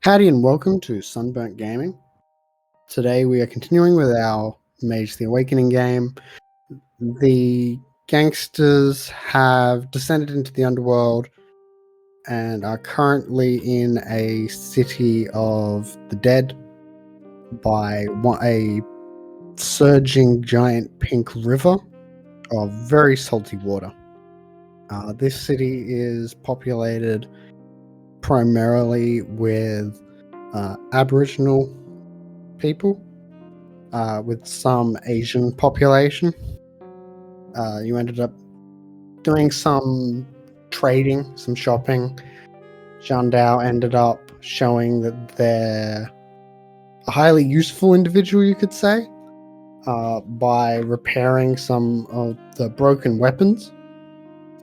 Howdy and welcome to Sunburnt Gaming. Today we are continuing with our Mage the Awakening game. The gangsters have descended into the underworld and are currently in a city of the dead by a surging giant pink river of very salty water. This city is populated primarily with Aboriginal people, with some Asian population. You ended up doing some trading, some shopping. Jandao ended up showing that they're a highly useful individual, you could say, by repairing some of the broken weapons.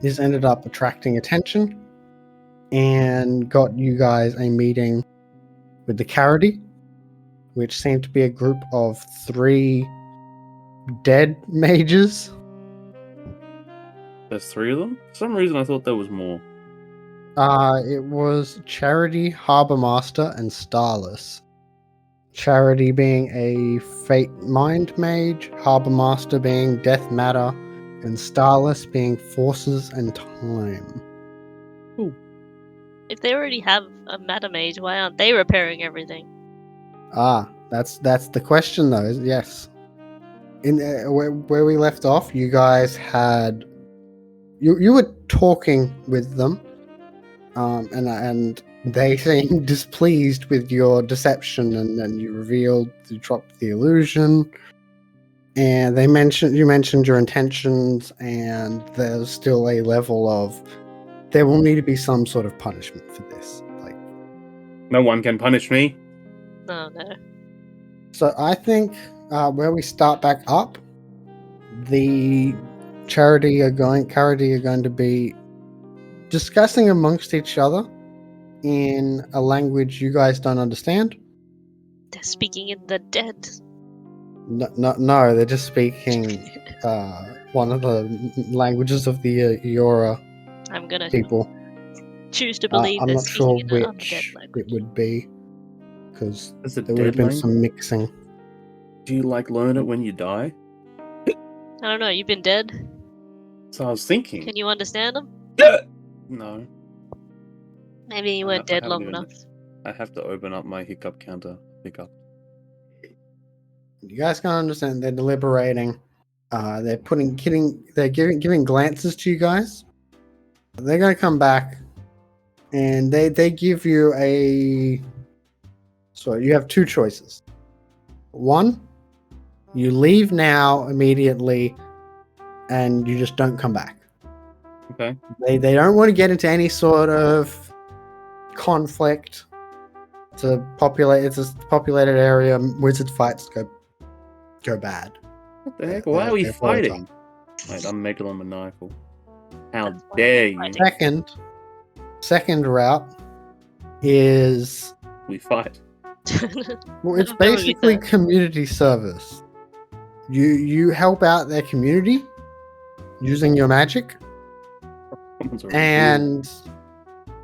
This ended up attracting attention and got you guys a meeting with the Carity, which seemed to be a group of 3 dead mages. There's 3 of them? For some reason I thought there was more. It was Charity, Harbour Master, and Starless. Charity being a Fate Mind Mage, Harbour Master being Death Matter, and Starless being Forces and Time. Ooh. If they already have a Matter Mage, why aren't they repairing everything? That's the question though. Yes. In where we left off, you guys had you were talking with them, and they seemed displeased with your deception, and then you revealed you dropped the illusion, and you mentioned your intentions, and there's still a level of there will need to be some sort of punishment for this. Like, No one can punish me. No. So I think where we start back up, the Carity are going to be discussing amongst each other in a language you guys don't understand. They're speaking in the dead. No, they're just speaking one of the languages of the Eora I'm gonna people. choose to believe I'm they're not sure speaking in an undead which language. it would be, because Is it there would have dead been some mixing. Do you learn it when you die? I don't know, you've been dead? So I was thinking. Can you understand them? No. Maybe you I weren't dead haven't long even- enough. I have to open up my hiccup counter. Hiccup. You guys can't understand. They're deliberating. They're giving glances to you guys. They're gonna come back, and they give you a. So you have 2 choices. One, you leave now immediately, and you just don't come back. Okay. They don't want to get into any sort of conflict. It's a populated area. Wizard fights go bad. What the heck? Why are we They're fighting? Wait, I'm megalomaniacal. How That's why dare we're you? fighting. Second route is, We fight. well, it's That would be basically fair. community service. You help out their community using your magic, Someone's already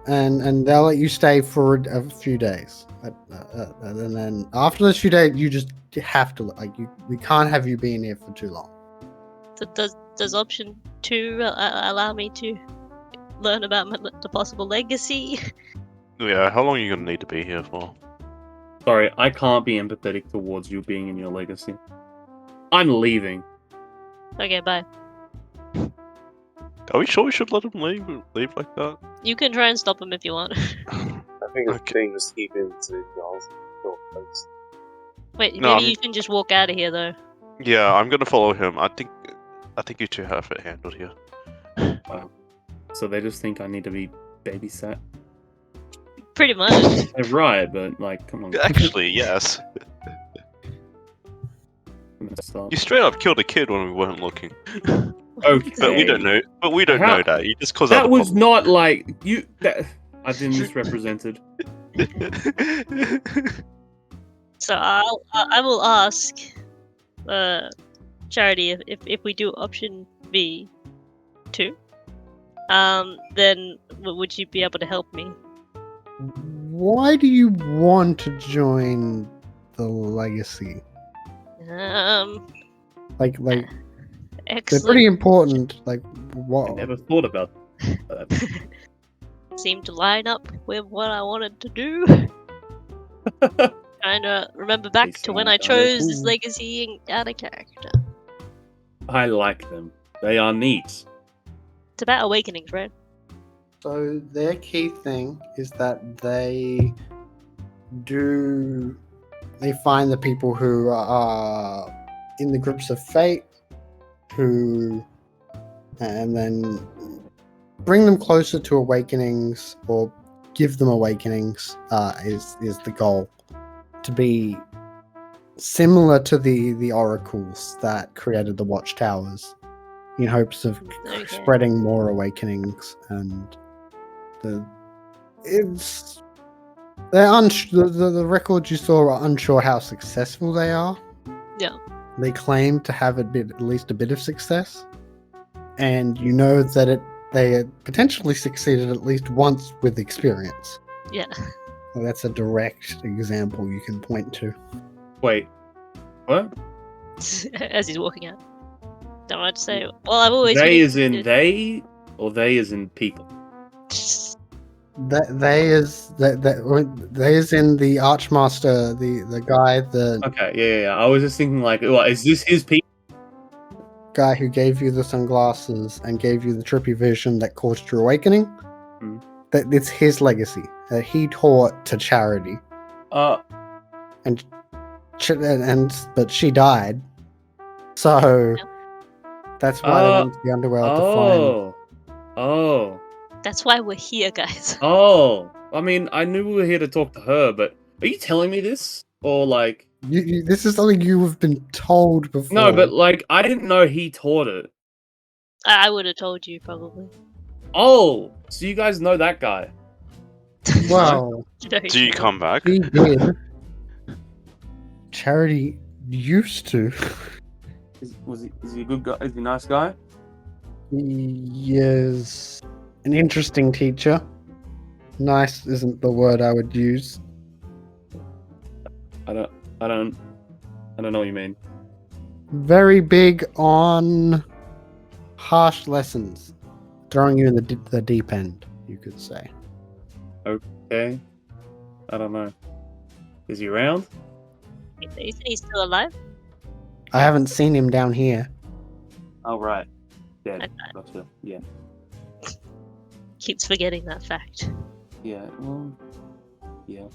and they'll let you stay for a few days. And then after those few days, you just have to we can't have you being here for too long. So does option 2 allow me to learn about the possible legacy? Yeah, how long are you going to need to be here for? Sorry, I can't be empathetic towards you being in your legacy. I'm leaving. Okay, bye. Are we sure we should let him leave like that? You can try and stop him if you want. I think it's Okay. dangerous to keep him to y'all's place. Wait, No, maybe I'm- you can just walk out of here though. Yeah, I'm going to follow him. I think you 2 have it handled here. So they just think I need to be babysat. Pretty much. They're right, but come on. Actually, yes. Stop. You straight up killed a kid when we weren't looking. Okay. But we don't know. But we don't know that. You just cause That other was problems. not you. I've been misrepresented. So I will ask Charity if we do option B 2, then would you be able to help me? why do you want to join the legacy? Like they're Excellent. pretty important. Like I what? never thought about that. Seemed to line up with what I wanted to do. Trying to remember back to when sound I kinda chose this cool. legacy and out of character. I like them. They are neat. It's about awakenings, right? So their key thing is that they find the people who are in the grips of fate, and then bring them closer to awakenings or give them awakenings is the goal. To be similar to the oracles that created the watchtowers, in hopes of Okay. spreading more awakenings. And the records you saw are unsure how successful they are. Yeah. They claim to have at least a bit of success, and you know that they had potentially succeeded at least once with experience. Yeah. Well, that's a direct example you can point to. Wait, what? As he's walking out. Don't want to say. Well, I've always They been is in interested- they, or they is in people? They is in the Archmaster, the guy, the Okay, yeah. I was just thinking, like, what, is this his people? guy who gave you the sunglasses and gave you the trippy vision that caused your awakening. Hmm. That it's his legacy that he taught to Charity, and but she died, so that's why they went to the underworld to find. Oh. That's why we're here, guys. Oh. I mean, I knew we were here to talk to her, but are you telling me this? Or, like... This is something you have been told before. No, but, like, I didn't know he taught it. I would have told you probably. Oh! So you guys know that guy. Well, Do you come back? he did. Charity used to. Is he a good guy? Is he a nice guy? He is an interesting teacher. Nice isn't the word I would use. I don't know what you mean. Very big on harsh lessons, throwing you in the deep end, you could say. Okay. I don't know. Is he around? Isn't he still alive? I haven't seen him down here. Oh, right. Dead. Okay. Gotcha. Yeah. Keeps forgetting that fact. Yeah. Well, yeah.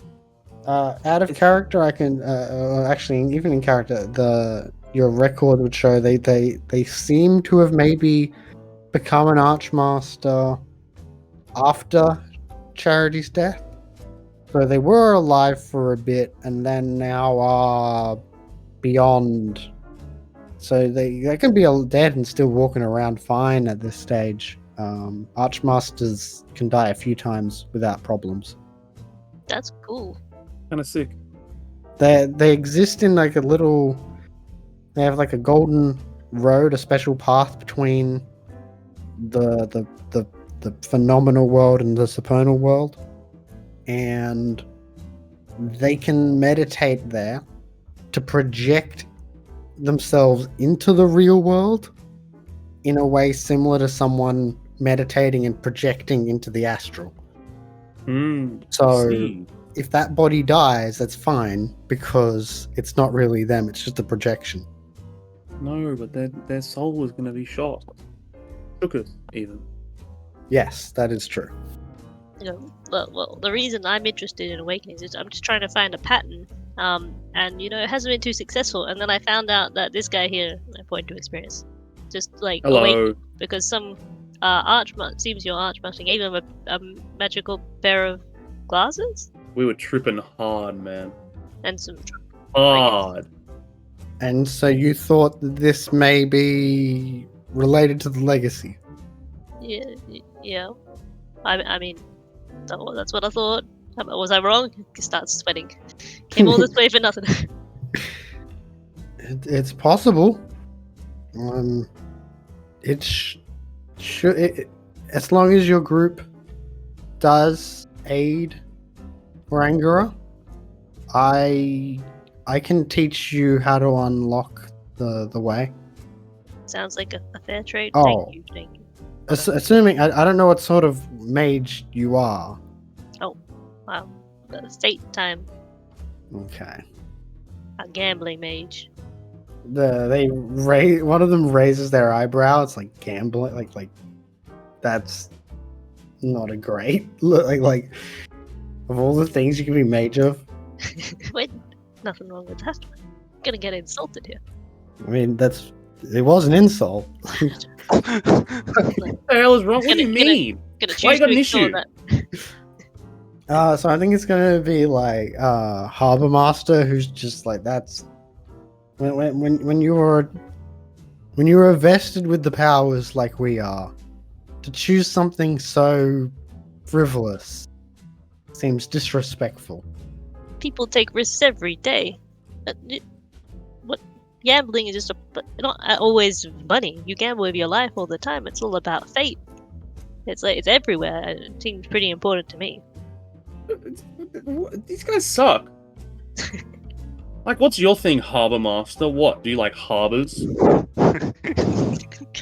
Out of character, I can actually even in character, your record would show they seem to have maybe become an Archmaster after Charity's death. So they were alive for a bit, and then now are beyond. So they can be dead and still walking around fine at this stage. Archmasters can die a few times without problems. That's cool. Kind of sick. They exist in like a little. They have like a golden road, a special path between the phenomenal world and the supernal world, and they can meditate there to project themselves into the real world in a way similar to someone meditating and projecting into the astral. So See. if that body dies, that's fine because it's not really them, it's just a projection. No, but their soul is going to be shot. Took it, even. Yes, that is true. You know, well, the reason I'm interested in Awakenings is I'm just trying to find a pattern. And you know, it hasn't been too successful. And then I found out that this guy here, I point to experience, just like Hello. awakened because some seems your Archmaster gave him a magical pair of glasses We were tripping hard, man. and some. Hard. And so you thought that this may be related to the legacy. Yeah. I mean, that's what I thought. Was I wrong? He starts sweating. Came all this way for nothing. It's possible. As long as your group does aid Orangura, I can teach you how to unlock the way. Sounds like a fair trade. Oh. Thank you. Assuming I don't know what sort of mage you are. Wow. State time. Okay. A gambling mage. One of them raises their eyebrow. It's like gambling, like that's not a great look. Like of all the things you can be mage of. Wait, nothing wrong with that. I'm gonna get insulted here. I mean, it was an insult. What the hell is wrong? What do you mean? Gonna Why choose you got to an ignore issue? that. So I think it's gonna be like Harbor Master, who's just like that's when you were vested with the powers like we are, to choose something so frivolous seems disrespectful. People take risks every day. What gambling is not always money. You gamble with your life all the time. It's all about fate. It's everywhere. It seems pretty important to me. These guys suck. Like, what's your thing, Harbor Master? What? Do you like harbors?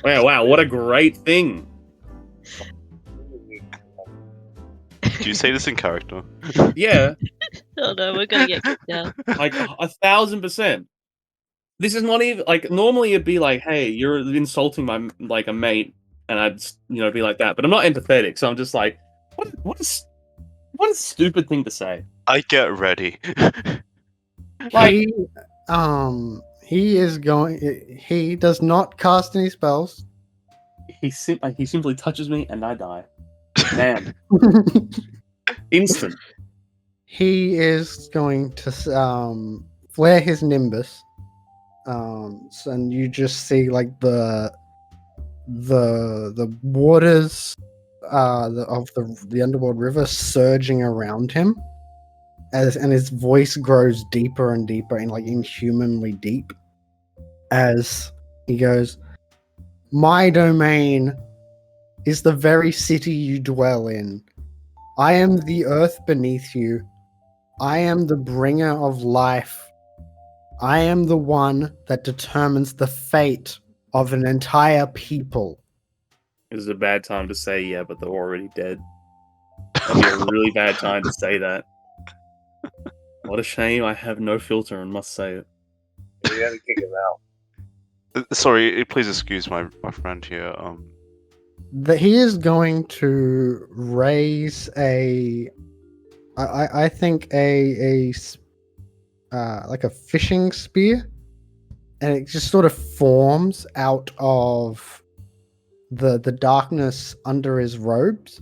Wow, what a great thing. Do you say this in character? Yeah, Oh no, we're gonna get kicked out. like 1,000%. This is not even like normally it'd be like, hey, you're insulting my like a mate, and I'd be like that. But I'm not empathetic, so I'm just like, what a stupid thing to say. I get ready. Like, He does not cast any spells. he simply touches me and I die. Man, instant. He is going to flare his nimbus, and you just see like the waters of the underworld river surging around him, and his voice grows deeper and deeper and like inhumanly deep as he goes, "My domain is the very city you dwell in. I am the earth beneath you. I am the bringer of life. I am the one that determines the fate of an entire people." This is a bad time to say yeah, but they're already dead. That'd be a really bad time to say that. What a shame I have no filter and must say it. We gotta kick him out. Sorry, please excuse my friend here. That he is going to raise I think like a fishing spear, and it just sort of forms out of the darkness under his robes.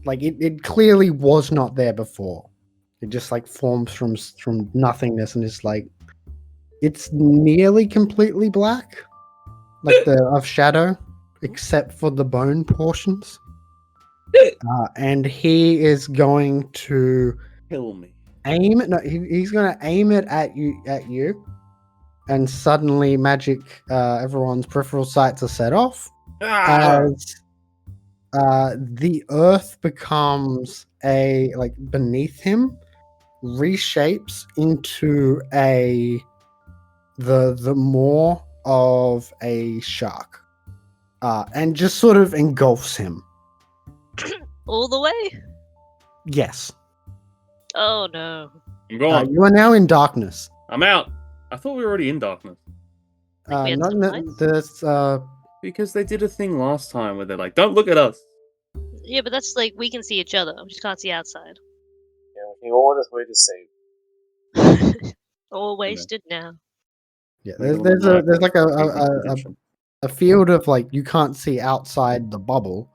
Like it clearly was not there before. It just like forms from nothingness, and is like it's nearly completely black, like the of shadow, except for the bone portions. And he is going to Kill me. aim it. No, he's going to aim it at you, and suddenly magic. Everyone's peripheral sights are set off as the earth becomes beneath him, reshapes into the maw of a shark, and just sort of engulfs him. All the way? Yes. Oh no. I'm gone. You are now in darkness. I'm out. I thought we were already in darkness. Like we had some lights? There's Because they did a thing last time where they're like, don't look at us. Yeah, but that's like we can see each other. We just can't see outside. Yeah, we can always wait to save. All wasted now. yeah. There's like a field of like you can't see outside the bubble,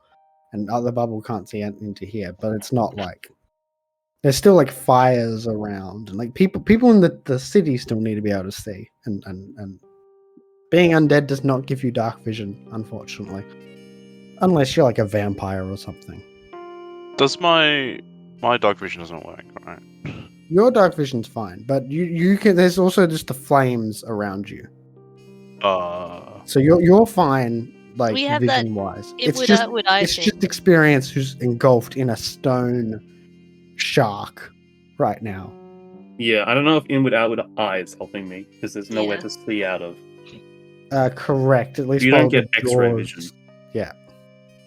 and the bubble can't see into here. But it's not like there's still like fires around, and like people in the city still need to be able to see. And being undead does not give you dark vision, unfortunately, unless you're like a vampire or something. Does my dark vision doesn't work, right? Your dark vision's fine, but you can. There's also just the flames around you, so you're fine. Like We have that vision wise, would I it's think. just experience who's engulfed in a stone shark right now. Yeah, I don't know if inward outward eye is helping me because there's nowhere Yeah. to see out of. Correct. At least You don't while get the X-ray doors- vision. Yeah.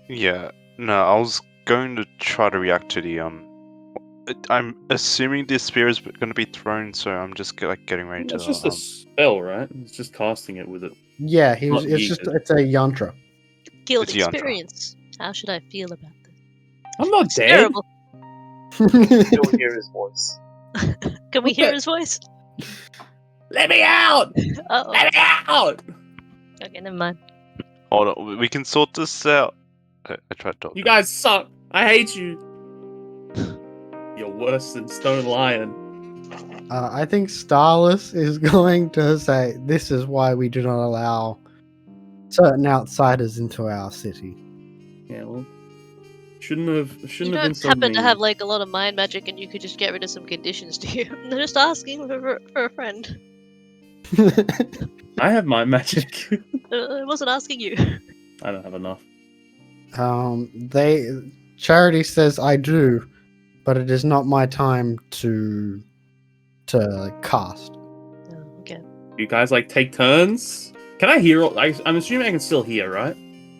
Yeah, no, I was going to try to react to the I'm assuming this spear is going to be thrown, so I'm just like getting ready to. It's just a spell, right? It's just casting it with it. Yeah, Not it's a yantra. Guild It's a yantra. experience. How should I feel about this? I'm not It's dead. terrible. Still hear his voice. Can we What hear the- his voice? Let me out! Oh, Let me out! okay, never mind. Hold on, we can sort this out. I tried talking. You guys suck. I hate you. You're worse than Stone Lion. I think Starless is going to say this is why we do not allow certain outsiders into our city. Yeah, well, shouldn't have You been don't so happen mean. to have like a lot of mind magic, and you could just get rid of some conditions, do you? They're just asking for a friend. I have my magic. I wasn't asking you. I don't have enough. Charity says I do, but it is not my time to cast. Oh, okay. You guys like take turns? Can I hear? I'm assuming I can still hear, right?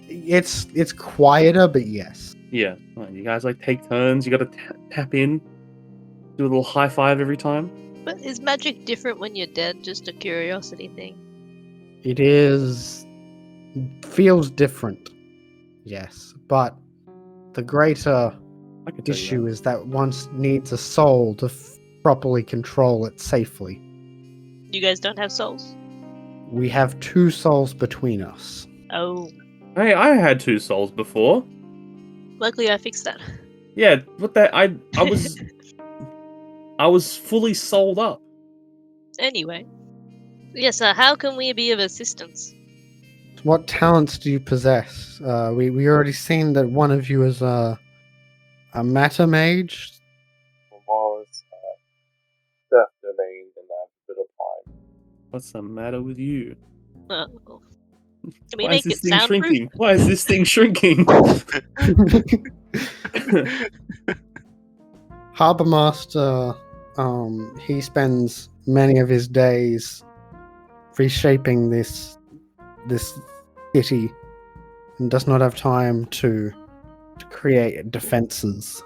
It's quieter, but yes. Yeah. Well, you guys like take turns. You got to tap in, do a little high five every time. But is magic different when you're dead? Just a curiosity thing. It feels different. Yes, but the greater I can tell you issue that. is that one needs a soul to properly control it safely. You guys don't have souls? We have 2 souls between us. Oh, Hey, I had 2 souls before. luckily I fixed that. Yeah, what the? I was fully sold up. Anyway. Yes, how can we be of assistance? What talents do you possess? We already seen that one of you is a matter mage. Tomorrow's death domain in that bit of prime. What's the matter with you? Oh. Can we Why make is this it thing soundproof? shrinking? Why is this thing shrinking? Harbor Master, he spends many of his days reshaping this city and does not have time to create defenses.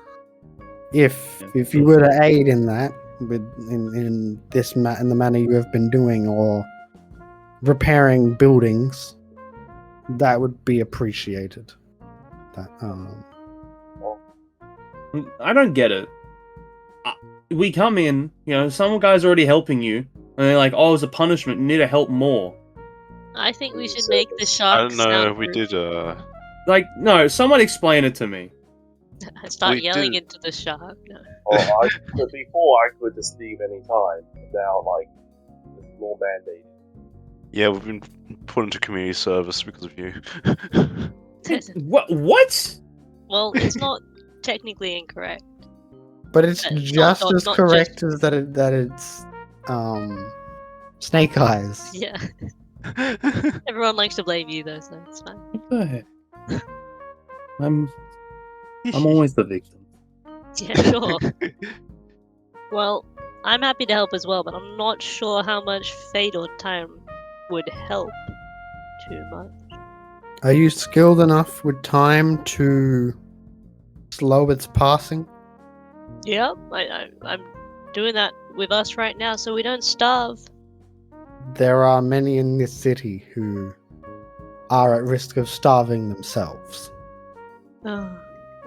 If you were to aid in that, in the manner you have been doing, or repairing buildings, that would be appreciated. I don't get it. We come in, some guy's already helping you, and they're like, "Oh, as a punishment, you need to help more." I think we should make the I shark don't know if we soundproof. did. Like, no, someone explain it to me. I start We yelling did- into the shark. No. Oh, before I could just leave any time. Now, like, it's more mandated. Yeah, we've been put into community service because of you. What? Well, it's not technically incorrect. But it's Not just as just- correct as that it's Snake Eyes. Yeah. Everyone likes to blame you though, so it's fine. What the heck? I'm always the victim. Yeah, sure. Well, I'm happy to help as well, but I'm not sure how much fate or time would help too much. Are you skilled enough with time to slow its passing? Yep, I'm doing that with us right now so we don't starve. There are many in this city who are at risk of starving themselves. Oh,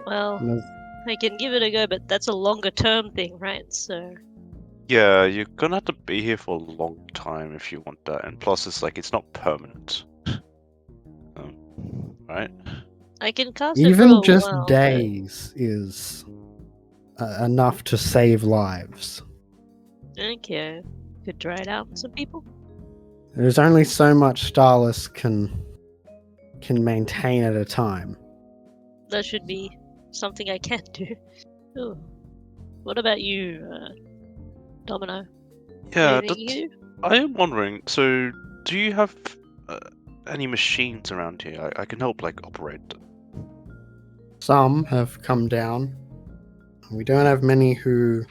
well, And I can give it a go, but that's a longer term thing, right? So, Yeah, you're gonna have to be here for a long time if you want that, and plus it's not permanent. Right? I can cast it for even a just while, but- days is enough to save lives. Okay, could try it out on some people. There's only so much Starless can maintain at a time. That should be something I can do. Ooh. What about you, Domino? Yeah, Anything you do? I am wondering. So, do you have any machines around here? I can help operate them. Some have come down. We don't have many who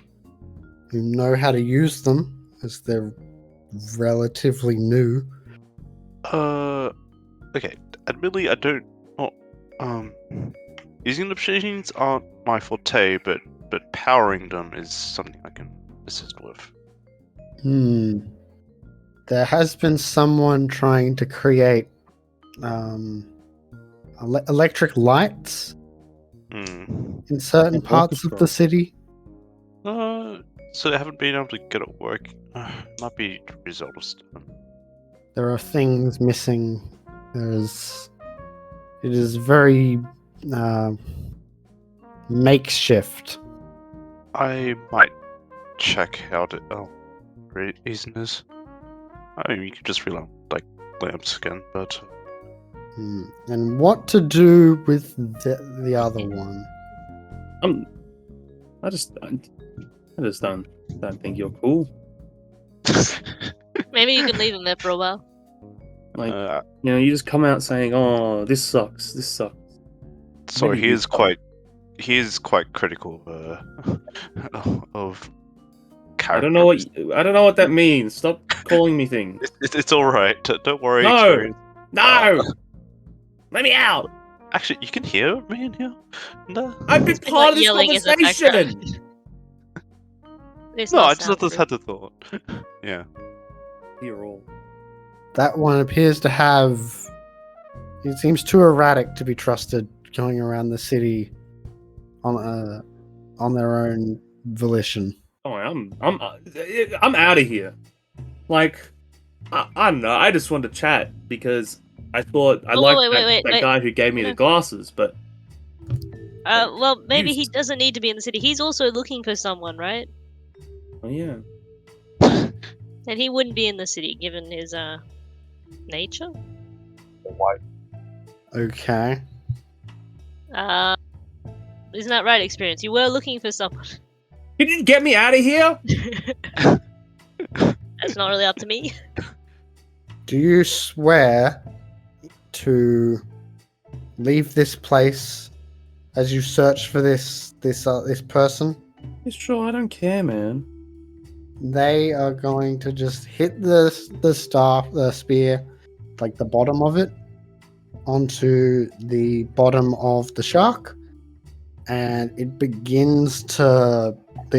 who know how to use them, as they're relatively new. Okay. Admittedly, I don't. Well, using the machines aren't my forte, but powering them is something I can assist with. There has been someone trying to create electric lights in certain parts of the city. So they haven't been able to get it working. Might be a result of stuff. There are things missing. It is very makeshift. I might check out it. Reason is. I mean, you could just rely on like lamps again, but. And what to do with the other one? I just don't think you're cool. Maybe you can leave him there for a while. Like, you just come out saying, "Oh, this sucks. This sucks." So Maybe he you is quite critical of character. I don't know what that means. Stop calling me things. It's all right. Don't worry. No! Experience. No! Let me out! Actually, you can hear me in here. No. I've been It's part like of this yelling in the conversation. background. It's No, not I just had the thought. Yeah. You're all. That one appears to have. It seems too erratic to be trusted going around the city on their own volition. Oh, I'm out of here. Like, I don't know. I just wanted to chat because I thought I liked that guy who gave me the glasses, but. Well, maybe he doesn't need to be in the city. He's also looking for someone, right? Oh yeah. And he wouldn't be in the city given his nature. Why? Okay. Isn't that right, Experience? You were looking for someone. Can you get me out of here? That's not really up to me. Do you swear to leave this place as you search for this person? Sure, I don't care, man. They are going to just hit the spear, like the bottom of it, onto the bottom of the shark, and the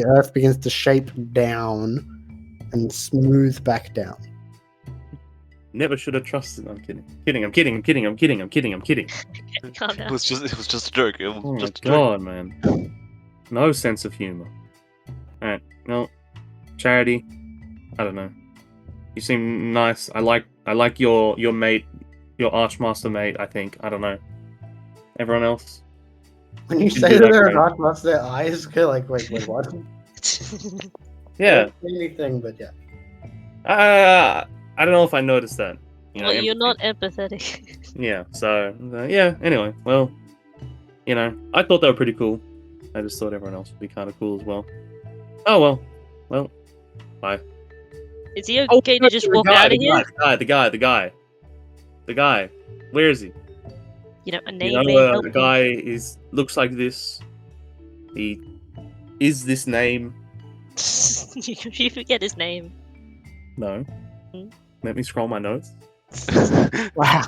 earth begins to shape down and smooth back down. Never should have trusted. I'm kidding. I'm kidding. Calm down. It was just a joke. It was Oh my just a god, man. No sense of humor. Alright, no. Charity. I don't know. You seem nice. I like your mate, your Archmaster mate, I think. I don't know. Everyone else? When you can say do that that, they're right? not, their eyes go like, wait, what? Yeah. Anything, but yeah. I don't know if I noticed that. Well, you're not empathetic. Yeah, so, yeah, anyway, well, I thought they were pretty cool. I just thought everyone else would be kind of cool as well. Oh, well, bye. Is he okay to just walk out of here? The guy. Where is he? You know, a name may help the him. guy looks like this. He is this name. You forget his name. No. Let me scroll my notes. Wow.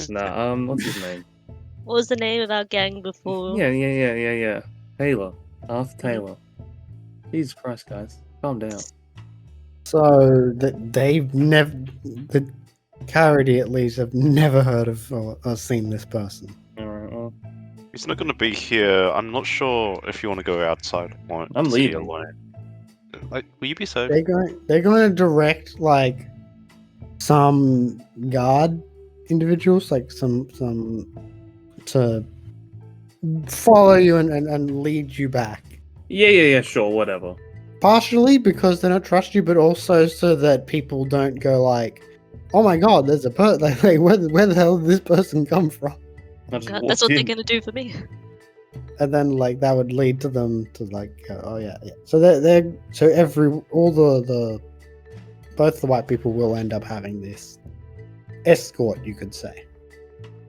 Nah, what's his name? What was the name of our gang before? Yeah. Taylor. Arthur Taylor. Jesus Christ, guys. Calm down. So they've never, the Carity at least have never heard of or seen this person. Alright, well, He's not going to be here. I'm not sure if you want to go outside. I'm leaving. Alone. Like, will you be safe? They're going to direct like some guard individuals, like some to follow you and lead you back. Yeah, sure, whatever. Partially because they don't trust you, but also so that people don't go like, "Oh my God, there's a like where the hell did this person come from?" God, that's what they're gonna do for me. And then like that would lead to them to like, oh yeah. So both the white people will end up having this escort, you could say,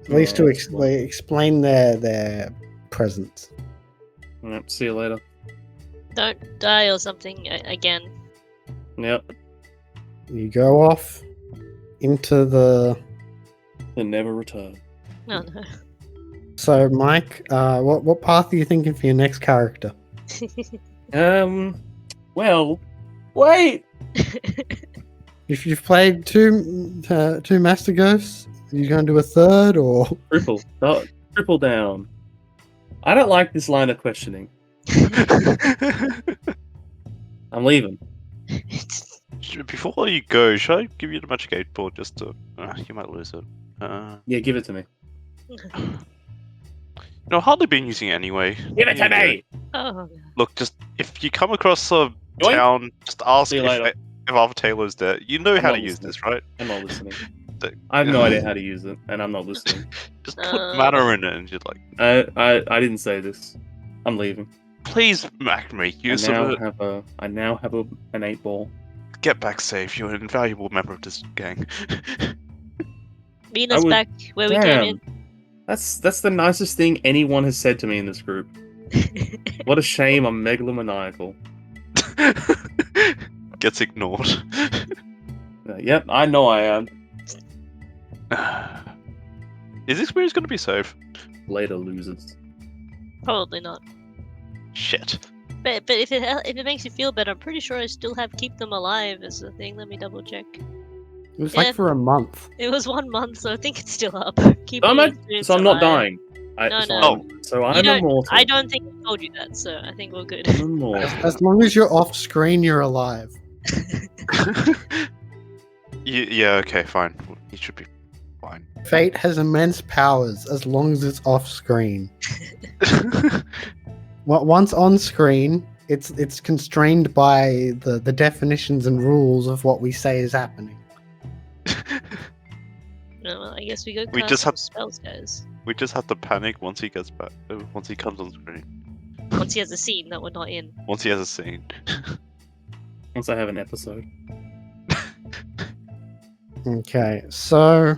at least to explain their presence. Yep, see you later. Don't die or something again. Yep. You go off into the. And never return. Oh no. So, Mike, what path are you thinking for your next character? Well, wait. If you've played two Master Ghosts, are you going to do a third or? Triple down. I don't like this line of questioning. I'm leaving. Before you go, should I give you the magic 8 ball just to... you might lose it. Yeah, give it to me. No, hardly been using it anyway. Give it to me! Oh, Look, just if you come across a Yoink. town, just ask See you if later. Arthur Taylor's there. You know I'm how not to use listening. this, right? I'm not listening. So- I have no idea how to use it, and I'm not listening. Just put mana in it and you're like, I didn't say this. I'm leaving. please, Mac, make use I of now it. have an 8-ball. Get back safe. You're an invaluable member of this gang. Meet us back where we came Damn. That's the nicest thing anyone has said to me in this group. in. What a shame I'm megalomaniacal. Gets ignored. Yep, I know I am. Is this experience going to be safe? Later, losers. Probably not. Shit. But if it makes you feel better, I'm pretty sure I still have keep them alive as a thing. Let me double check. It was Yeah. like for a month. It was 1 month, so I think it's still up. Keep So the I'm experience not alive. dying. No. So I'm You don't- immortal. I don't think I told you that, so I think we're good. I'm immortal. As long as you're off screen, you're alive. Yeah, okay, fine. You should be fine. Fate has immense powers as long as it's off screen. Once on screen, it's constrained by the definitions and rules of what we say is happening. No, well, I guess we go We cast just some have- spells, guys. We just have to panic once he gets back. Once he comes on screen. Once he has a scene that we're not in. Once he has a scene. Once I have an episode. Okay, so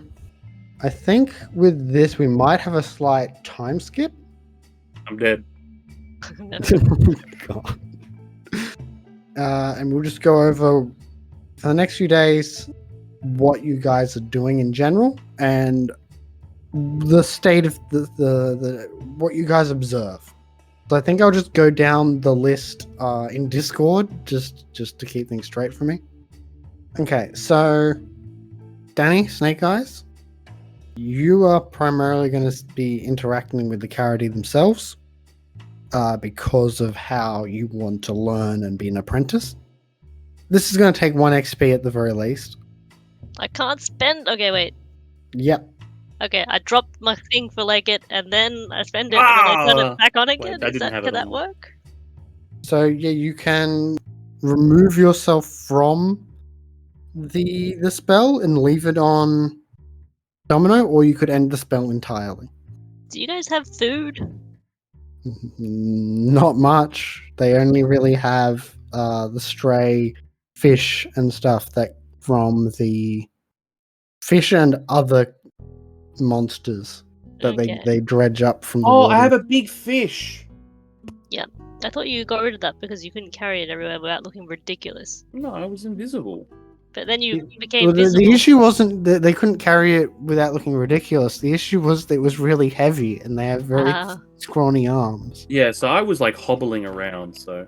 I think with this we might have a slight time skip. I'm dead. No. God. And we'll just go over for the next few days what you guys are doing in general and the state of the what you guys observe. So I think I'll just go down the list in Discord just to keep things straight for me. Okay, so Danny, Snake Eyes, you are primarily going to be interacting with the character themselves because of how you want to learn and be an apprentice. This is going to take 1 XP at the very least. I can't spend. Okay, wait. Yep. Okay, I dropped my thing for like it, and then I spend it, and then I turn Ah! it back on Wait, again. I didn't have it Can that on. work? So yeah, you can remove yourself from the spell and leave it on Domino, or you could end the spell entirely. Do you guys have food? Not much. They only really have the stray fish and stuff that from the fish and other monsters that Okay. they dredge up from the Oh, water. I have a big fish. I thought you got rid of that because you couldn't carry it everywhere without looking ridiculous. No, I was invisible. But then you Yeah, became Well, the visible. issue wasn't that they couldn't carry it without looking ridiculous. The issue was that it was really heavy and they have very Ah. scrawny arms. Yeah, so I was like hobbling around, so.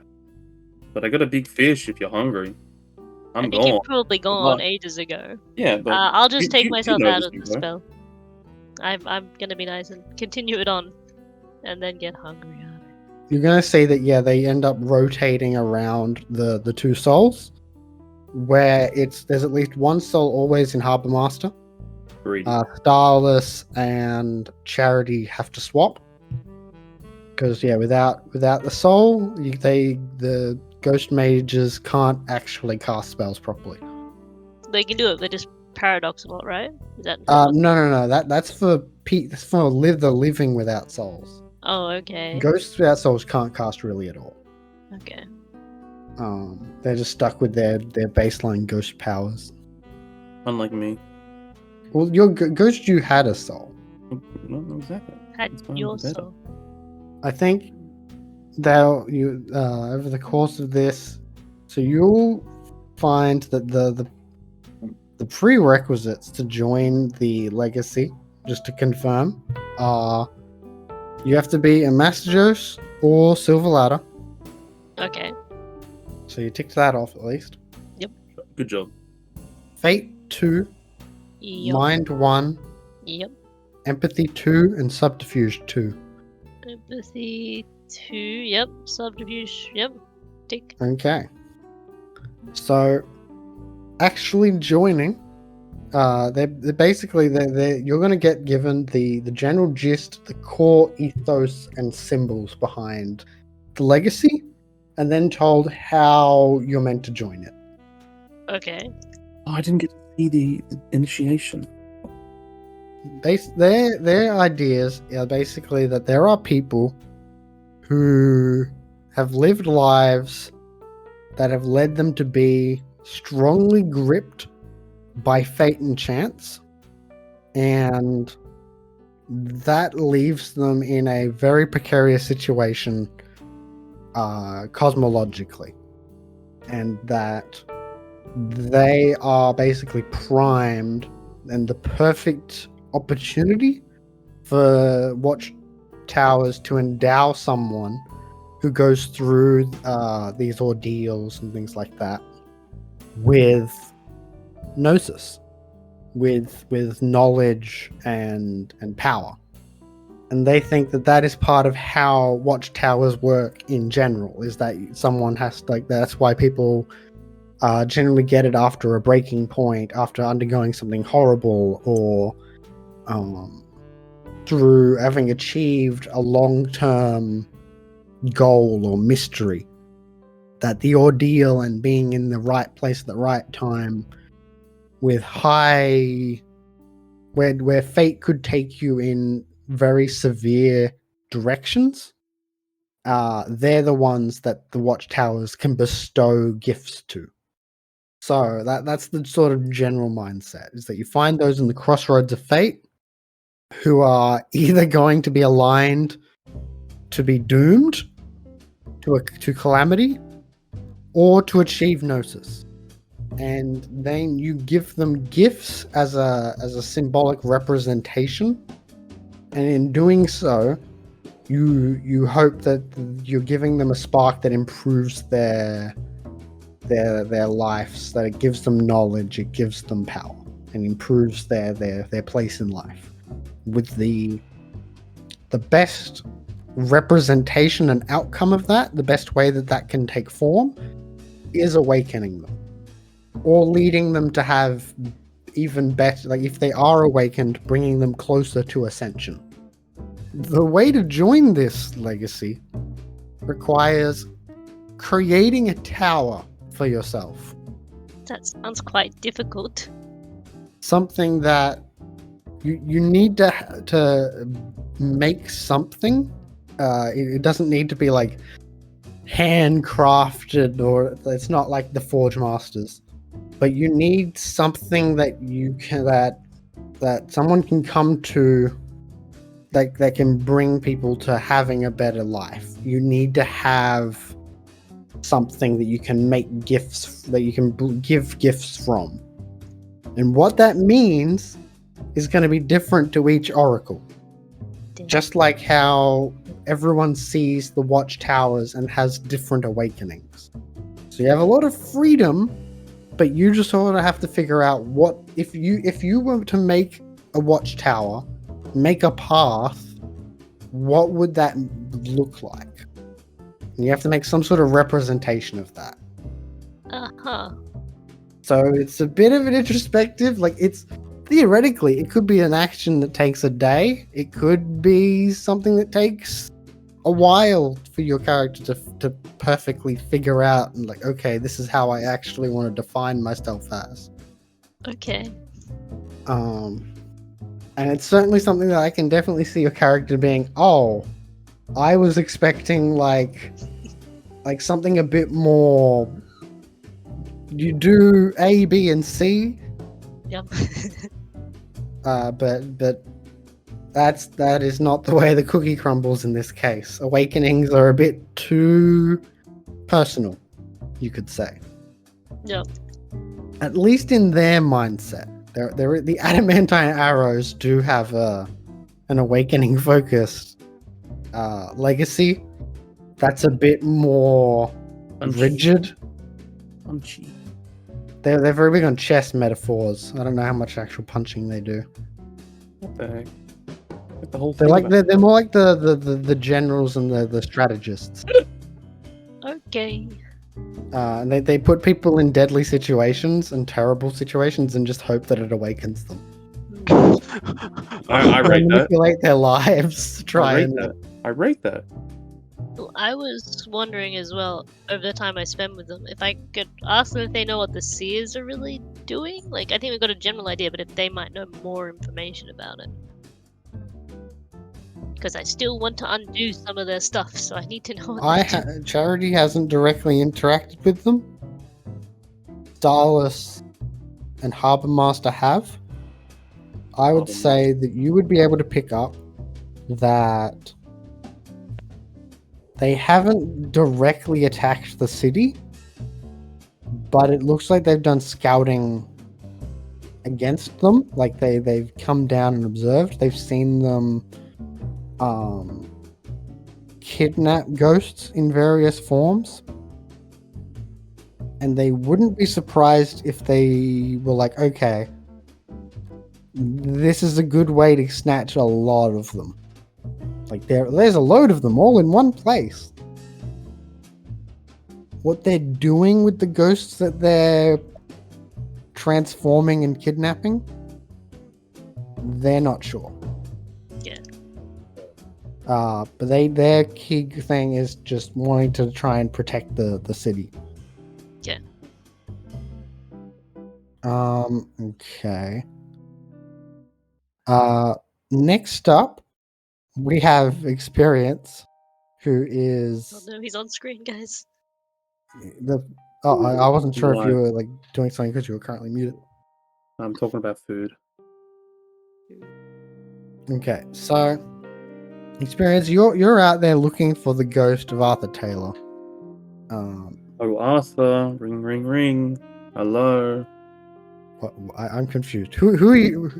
But I got a big fish if you're hungry. I I'm think gone. you've probably gone luck. ages ago. Yeah, but I'll just take you myself out noticed of me, the bro. spell. I'm gonna be nice and continue it on, and then get hungry. You're gonna say that they end up rotating around the 2 souls, where there's at least 1 soul always in Harbor Master. greedy. Starless and Charity have to swap because without the soul, the ghost mages can't actually cast spells properly. They can do it. They just paradox a lot, right? Is that? No. That's for the living without souls. Oh, okay. Ghosts without souls can't cast really at all. Okay. They're just stuck with their baseline ghost powers. Unlike me. Well, your ghost, you had a soul. No, exactly. Had It's fine, your better. soul. I think they'll you over the course of this, so you'll find that the prerequisites to join the legacy, just to confirm, are you have to be a Master Dose or Silver Ladder. Okay. So you ticked that off at least. Good job. Fate 2, Yep. Mind 1, Yep. Empathy 2, and Subterfuge 2. Empathy 2. Yep. Subterfuge. Yep. Tick. Okay. So, actually joining, they're basically you're going to get given the general gist, the core ethos and symbols behind the legacy, and then told how you're meant to join it. Okay. Oh, I didn't get to see the initiation. Their ideas are basically that there are people who have lived lives that have led them to be strongly gripped by fate and chance, and that leaves them in a very precarious situation cosmologically, and that they are basically primed and the perfect opportunity for watchtowers to endow someone who goes through these ordeals and things like that with gnosis, with knowledge and power. And they think that is part of how watchtowers work in general, is that someone has to, like, that's why people generally get it after a breaking point, after undergoing something horrible, or through having achieved a long-term goal or mystery. That the ordeal and being in the right place at the right time with high, where fate could take you in very severe directions, they're the ones that the watchtowers can bestow gifts to. So that's the sort of general mindset, is that you find those in the crossroads of fate who are either going to be aligned to be doomed to calamity or to achieve gnosis. And then you give them gifts as a symbolic representation, and in doing so, you hope that you're giving them a spark that improves their lives, that it gives them knowledge, it gives them power, and improves their place in life. With the best representation and outcome of that, the best way that can take form, is awakening them, or leading them to have even better, like if they are awakened, bringing them closer to ascension. The way to join this legacy requires creating a tower for yourself. That sounds quite difficult. Something that you need to make something. It doesn't need to be like handcrafted, or it's not like the Forge Masters, but you need something that you can that someone can come to, that can bring people to having a better life. You need to have something that you can make gifts, that you can give gifts from, and what that means is going to be different to each oracle. Just like how everyone sees the watchtowers and has different awakenings. So you have a lot of freedom, but you just sort of have to figure out what, if you were to make a watchtower, make a path, what would that look like? And you have to make some sort of representation of that. Uh-huh. So it's a bit of an introspective, like it's theoretically, it could be an action that takes a day. It could be something that takes a while for your character to perfectly figure out, and like, okay, this is how I actually want to define myself as. Okay. And it's certainly something that I can definitely see your character being, oh, I was expecting like something a bit more. You do A, B, and C. Yep. But that is not the way the cookie crumbles in this case. Awakenings are a bit too personal, you could say. Yep. At least in their mindset. The adamantine arrows do have an awakening focused legacy that's a bit more rigid. Punchy. They're very big on chess metaphors. I don't know how much actual punching they do. What the heck? What the whole They're thing like about- they're more like the generals and the strategists. Okay. And they put people in deadly situations and terrible situations and just hope that it awakens them. I They rate that. manipulate their lives to try I rate and that. I rate that. Well, I was wondering as well, over the time I spend with them, if I could ask them if they know what the seers are really doing. Like, I think we've got a general idea, but if they might know more information about it. Because I still want to undo some of their stuff, so I need to know what they're doing. Charity hasn't directly interacted with them. Starless and Harbour Master have. I would Harbour say that you would be able to pick up that they haven't directly attacked the city, but it looks like they've done scouting against them. Like they've come down and observed. They've seen them kidnap ghosts in various forms. And they wouldn't be surprised if they were like, okay, this is a good way to snatch a lot of them. Like there's a load of them all in one place. What they're doing with the ghosts that they're transforming and kidnapping, they're not sure. Yeah. But their key thing is just wanting to try and protect the city. Yeah. Okay. Next up, we have Experience, who is Oh no, he's on screen, guys. I wasn't sure if Why? you were like doing something because you were currently muted. I'm talking about food. Okay, so Experience, you're out there looking for the ghost of Arthur Taylor. Oh, Arthur, ring, ring, ring. Hello. I'm confused. Who are you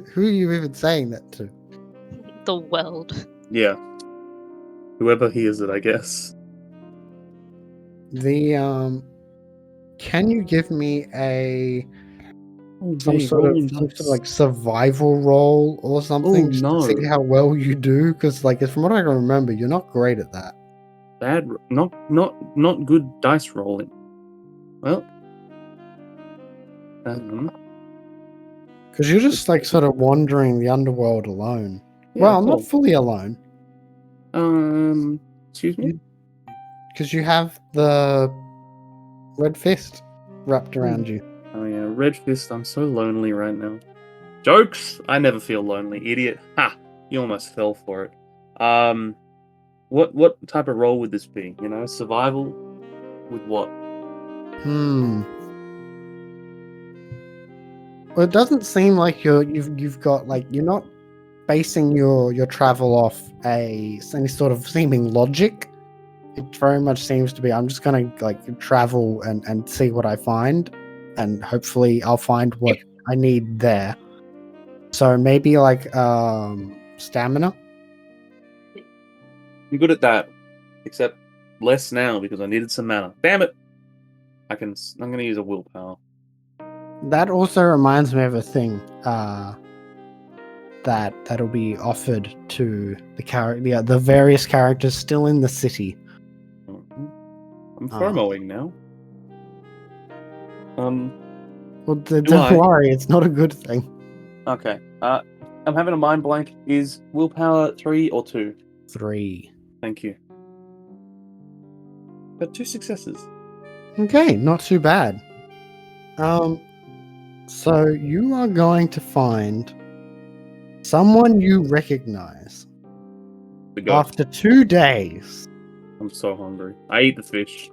even saying that to? The world. Yeah. Whoever hears it, I guess. The can you give me a Oh, some sort of like survival roll or something, Oh, just no. to see how well you do? Because like from what I can remember, you're not great at that. Bad, not good dice rolling. Well, Because you're just like sort of wandering the underworld alone. yeah, Well, cool. not fully alone, Excuse me. because you have the red fist wrapped around you. Oh yeah, Red Fist. I'm so lonely right now. Jokes. I never feel lonely, idiot. Ha! You almost fell for it. What type of role would this be? You know, survival with what? Well, it doesn't seem like you've got like you're not basing your travel off any sort of seeming logic. It very much seems to be I'm just gonna like travel and see what I find, and hopefully I'll find what I need there. So maybe like stamina. I'm good at that, except less now because I needed some mana. Damn it! I'm gonna use a willpower. That also reminds me of a thing that'll be offered to the various characters still in the city. I'm FOMOing now. Well, don't worry, it's not a good thing. Okay. I'm having a mind blank. Is willpower 3 or 2? 3. Thank you. Got 2 successes. Okay, not too bad. So you are going to find someone you recognize The ghost. after 2 days. I'm so hungry. I eat the fish.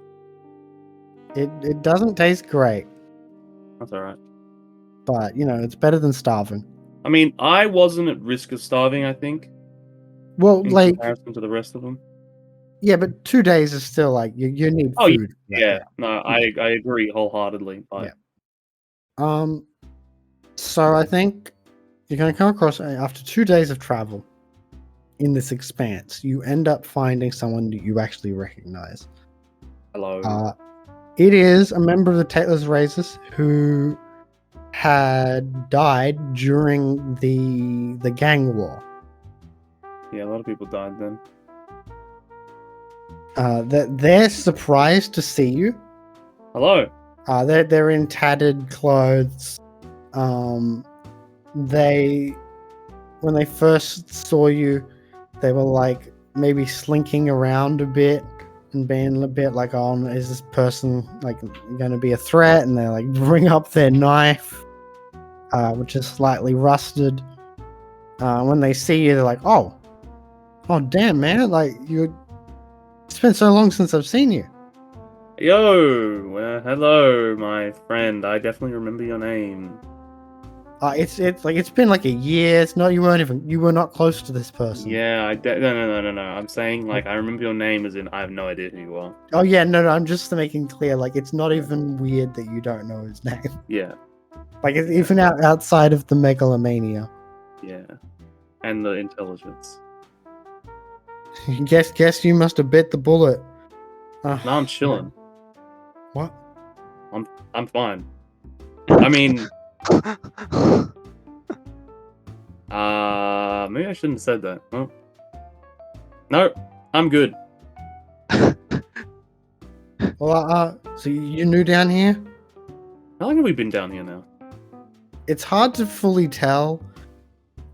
It doesn't taste great, That's alright. but you know it's better than starving. I mean, I wasn't at risk of starving, I think. Well, in like, comparison to the rest of them. yeah, but 2 days is still like you need Oh, food. Yeah, no, I agree wholeheartedly. But Yeah. So I think you're going to come across after 2 days of travel in this expanse, you end up finding someone that you actually recognize. hello. It is a member of the Taylor's Razors who had died during the gang war. Yeah, a lot of people died then. They're surprised to see you. Hello. They're in tattered clothes. They when they first saw you, they were like maybe slinking around a bit and being a bit like, "Oh, is this person like going to be a threat?" And they like bring up their knife, which is slightly rusted. When they see you, they're like, "Oh, damn, man! Like it's been so long since I've seen you." Yo, hello, my friend. I definitely remember your name. It's like it's been like a year. It's not you were not close to this person. Yeah, no. I'm saying like I remember your name, as in I have no idea who you are. Oh yeah, no. I'm just making clear. Like it's not even weird that you don't know his name. Yeah, Like it's even outside of the megalomania. yeah, and the intelligence. Guess you must have bit the bullet. No, I'm chilling. What? I'm fine. I mean, maybe I shouldn't have said that. Well, no, I'm good. Well, so you're new down here? How long have we been down here now? It's hard to fully tell.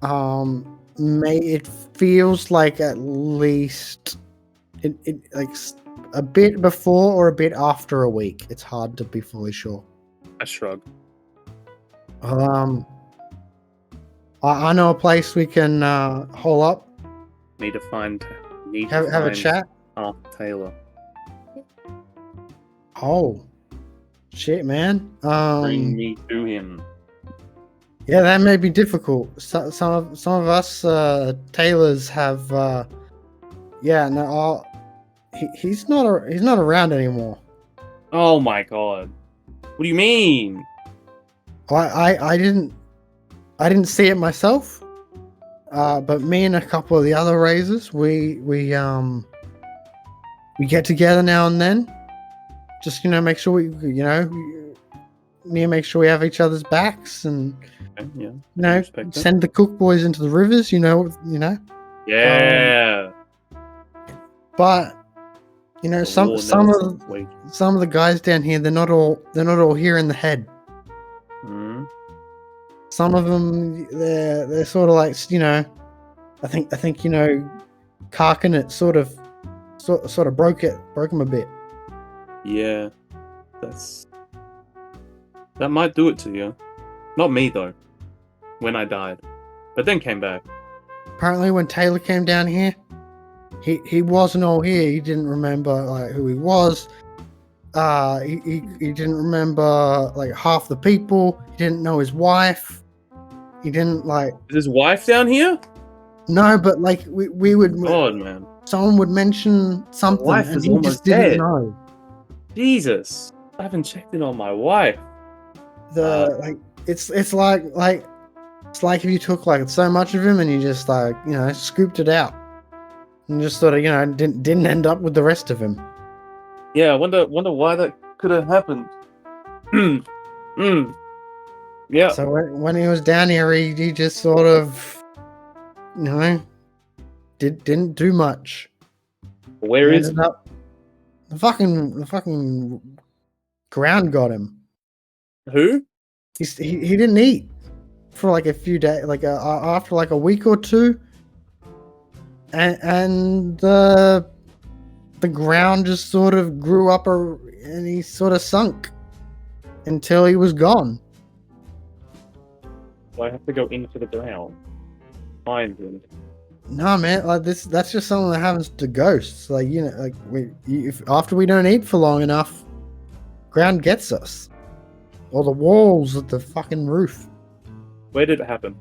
It feels like at least it like a bit before or a bit after a week. It's hard to be fully sure. I shrug. I know a place we can hole up. Need to find. Have a chat. Arthur Taylor. Oh, shit, man. Bring me to him. Yeah, that may be difficult. Some of us Taylors have. He's not around anymore. Oh my god! What do you mean? I didn't see it myself. But me and a couple of the other Razors, we get together now and then. Just make sure we make sure we have each other's backs and Okay, yeah. send the cook boys into the rivers. Yeah. But some of the guys down here, they're not all here in the head. Mm. Some of them, they're sort of like I think Karkanet sort of broke him a bit. Yeah, that might do it to you. Not me though. When I died, but then came back. Apparently, when Taylor came down here, he wasn't all here. He didn't remember like who he was. He didn't remember like half the people. He didn't know his wife. He didn't like. Is his wife down here? No, but like we would. God, man. Someone would mention something, wife and is he almost just didn't dead. know. Jesus, I haven't checked in on my wife. It's like if you took like so much of him and you just like scooped it out and just sort of didn't end up with the rest of him. Yeah, I wonder why that could have happened. Yeah. So when he was down here, he just sort of didn't do much. Where is the fucking ground got him. who? He didn't eat for like a few days, like after like a week or two, and the ground just sort of grew up and he sort of sunk until he was gone. Do I have to go into the ground? Find him. No, man, like that's just something that happens to ghosts. Like after we don't eat for long enough, ground gets us, or the walls of the fucking roof. Where did it happen?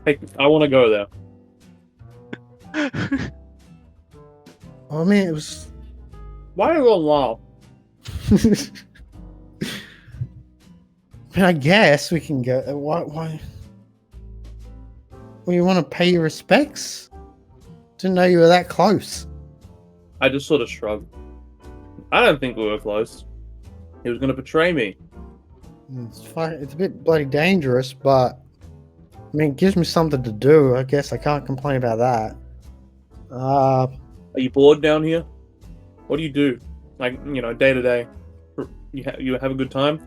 Hey, I want to go there. Oh man, it was. Why are you going law? I guess we can go. Why? Well, you want to pay your respects? Didn't know you were that close. I just sort of shrugged. I don't think we were close. He was going to betray me. It's a bit bloody dangerous, but I mean, it gives me something to do. I guess I can't complain about that. Are you bored down here? What do you do? Like, day to day? You have a good time?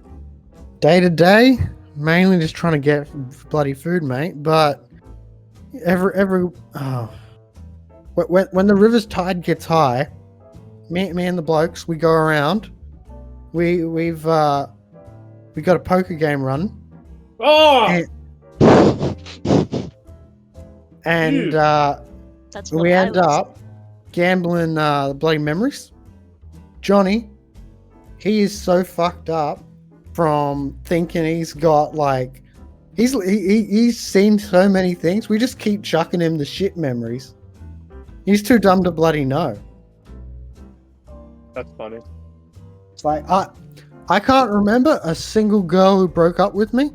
Day to day, mainly just trying to get bloody food, mate. But when the river's tide gets high, me and the blokes, we go around. We've got a poker game running. Oh! And That's what we I end was- up gambling bloody memories. Johnny, he is so fucked up from thinking he's got like he's seen so many things. We just keep chucking him the shit memories. He's too dumb to bloody know. That's funny. It's like I can't remember a single girl who broke up with me.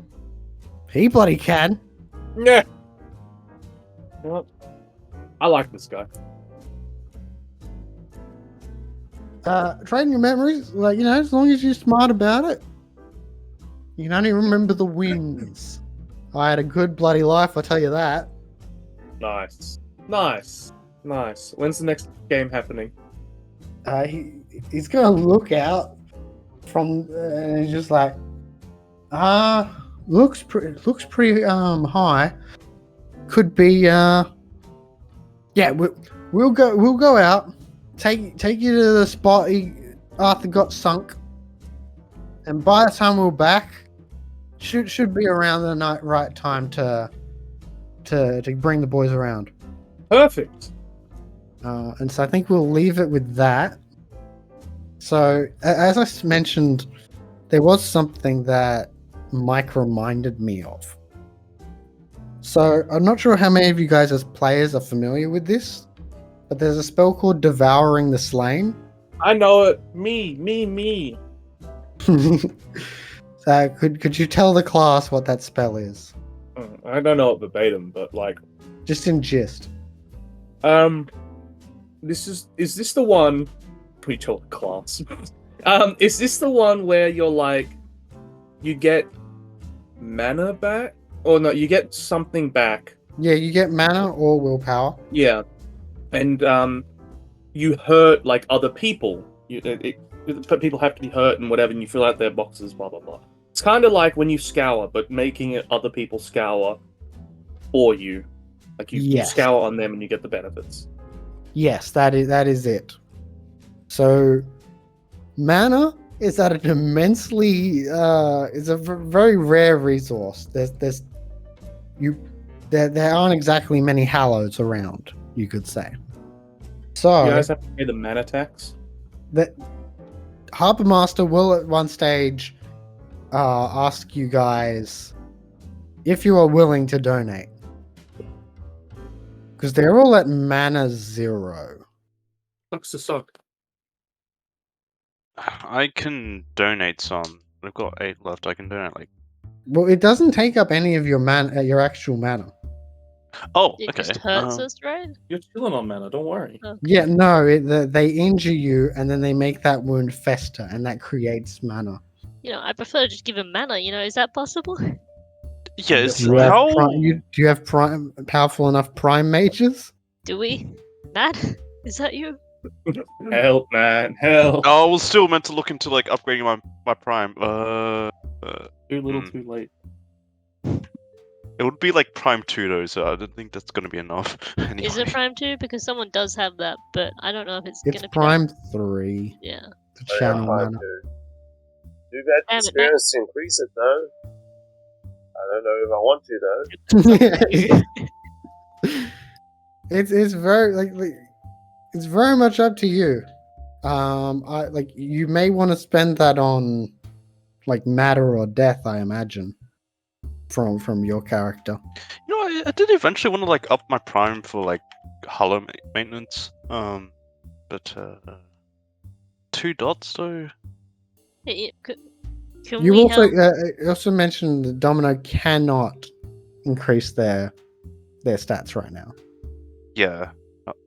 He bloody can. Yeah. Well, I like this guy. Trading your memories, like, as long as you're smart about it. You can only remember the wins. I had a good bloody life, I tell you that. Nice. When's the next game happening? He's gonna look out from, and he's just like, looks pretty high. Could be, yeah. We'll go out. Take you to the spot Arthur got sunk, and by the time we're back, should be around the right time to bring the boys around. Perfect. And so I think we'll leave it with that. So as I mentioned, there was something that Mike reminded me of. So I'm not sure how many of you guys as players are familiar with this, but there's a spell called Devouring the Slain. I know it. Me. So could you tell the class what that spell is? I don't know it verbatim, but like, Just in gist. is this the one? We tell the class. Is this the one where you're like, you get mana back, or no? You get something back. Yeah, you get mana or willpower. Yeah, and you hurt like other people. People have to be hurt and whatever, and you fill out their boxes. Blah blah blah. It's kind of like when you scour, but making it other people scour for you. Like you Yes. scour on them and you get the benefits. Yes, that is it. So, mana is at an immensely is a very rare resource. There aren't exactly many hallows around, you could say. So You guys have to pay the mana tax. that Harper Master will at one stage ask you guys if you are willing to donate, because they're all at mana 0. Sucks to suck. I can donate some. I've got 8 left. I can donate like. Well, it doesn't take up any of your your actual mana. Oh, It okay. just hurts us, right? You're chilling on mana. Don't worry. Yeah, no, they injure you and then they make that wound fester, and that creates mana. I prefer to just give him mana. Is that possible? Yeah, it's Do you have, how. do you have powerful enough prime mages? Do we? Matt, is that you? Help, man. Help. I was still meant to look into like upgrading my prime. Too little, too late. It would be like prime 2 though, so I don't think that's gonna be enough. Anyway. Is it Prime 2? Because someone does have that, but I don't know if it's It's gonna be. prime 3. Yeah. The Yeah, channel Prime mana. 2. Do that Damn it, experience to increase it though. I don't know if I want to though. it's very it's very much up to you. You may want to spend that on like matter or death, I imagine, from your character. You know, I did eventually want to like up my prime for like hollow maintenance. But 2 dots though. Can You we also help? also mentioned that Domino cannot increase their stats right now, Yeah,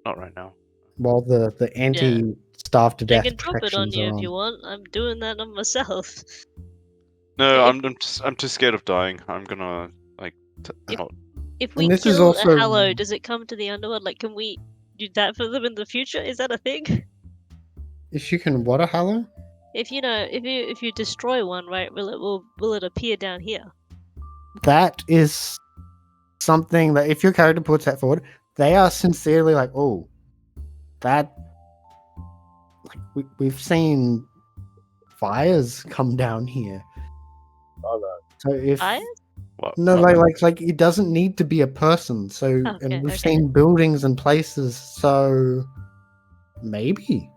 not right now. while the anti-starve to I death can drop it on protections you are if on. you want. I'm doing that on myself. No, If- I'm too scared of dying. I'm gonna like If- not. If we And this is kill also- a Hallow, does it come to the underworld? Like, can we do that for them in the future? Is that a thing? If you can what a Hallow? If if you destroy one, right? Will it appear down here? That is something that if your character puts that forward, they are sincerely like, oh, that. Like we've seen fires come down here. Oh no. So if Fires? What? no, what- like it doesn't need to be a person. So Okay, and we've okay. seen buildings and places. So maybe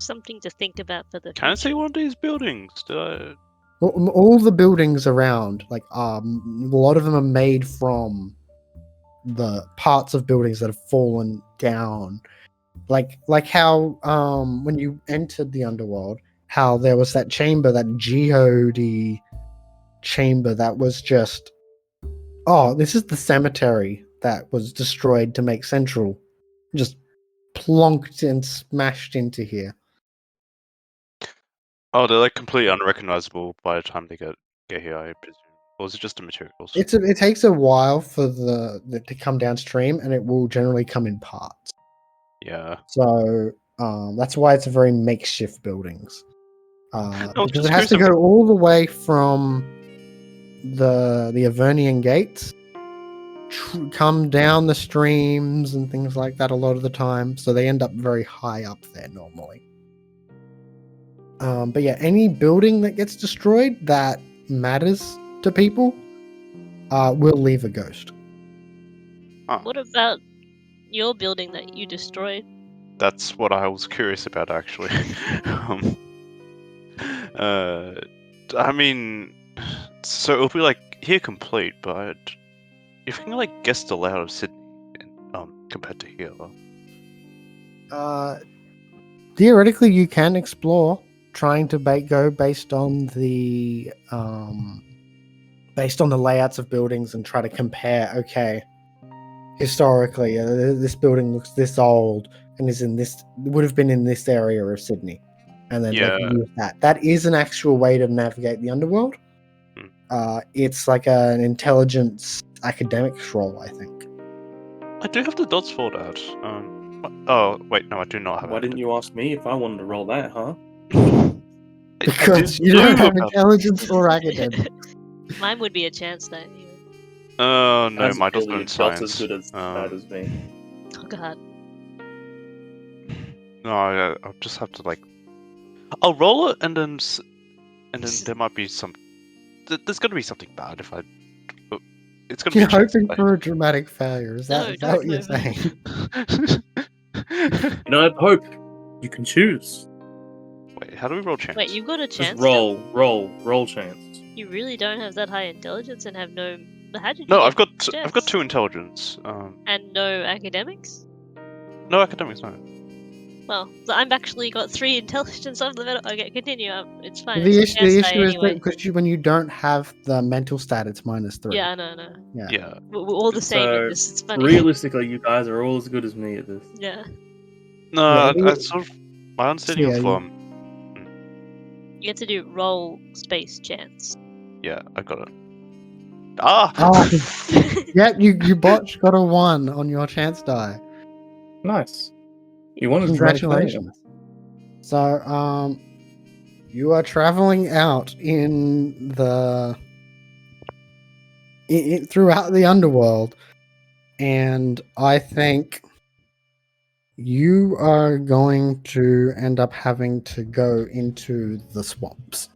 Something to think about for the Can I see future. one of these buildings? Did I? all the buildings around, like a lot of them are made from the parts of buildings that have fallen down. Like how when you entered the underworld, how there was that chamber, that geode chamber that was just, oh, this is the cemetery that was destroyed to make Central, just plonked and smashed into here. Oh, they're like completely unrecognizable by the time they get here, I presume. Or is it just the materials? It takes a while for the to come downstream, and it will generally come in parts. Yeah. So that's why it's a very makeshift buildings. No, Because just it has to curious go all the way from the Avernian gates, come down the streams and things like that a lot of the time. So they end up very high up there normally. But yeah, any building that gets destroyed that matters to people will leave a ghost. What about your building that you destroyed? That's what I was curious about, actually. I mean, so it'll be like here complete, but if you can like guess the layout of Sydney, compared to here. Theoretically, you can explore, trying to go based on the layouts of buildings and try to compare. Okay, historically, this building looks this old and is in this would have been in this area of Sydney, and then they can use that. That is an actual way to navigate the underworld. It's like an intelligence academics role, I think. I do have the dots for that. Oh wait, no, I do not have. Why didn't you ask me if I wanted to roll that, huh? Because you don't have intelligence or academics. Mine would be a chance that. Oh no, That's my dot's really in not as science. good as bad as me. Oh god. No, I'll just have to like. I'll roll it, and then there might be some. There's gonna be something bad if I. It's gonna You're be. hoping for a dramatic failure. Is that what you're don't saying? You know, hope you can choose. Wait, how do we roll chance? Wait, you've got a chance. Just roll chance. You really don't have that high intelligence and have no. How did you No, get I've got chance? 2 intelligence. And no academics. No academics, no. Well, I've actually got 3 intelligence of the middle. Okay, continue. It's fine. The It's a chance die issue is anyway. that because when you don't have the mental stat, it's -3. Yeah, I know. Yeah. We're all the same in So, this. It's funny. Realistically, you guys are all as good as me at this. Yeah. No, Yeah, I sort of my understanding yeah, of You have to do roll space chance. yeah, I got it. Ah. Yeah, you botched got a 1 on your chance die. Nice. You wanted dramatic failure. Congratulations. So, you are traveling out in the throughout the underworld, and I think you are going to end up having to go into the swamps.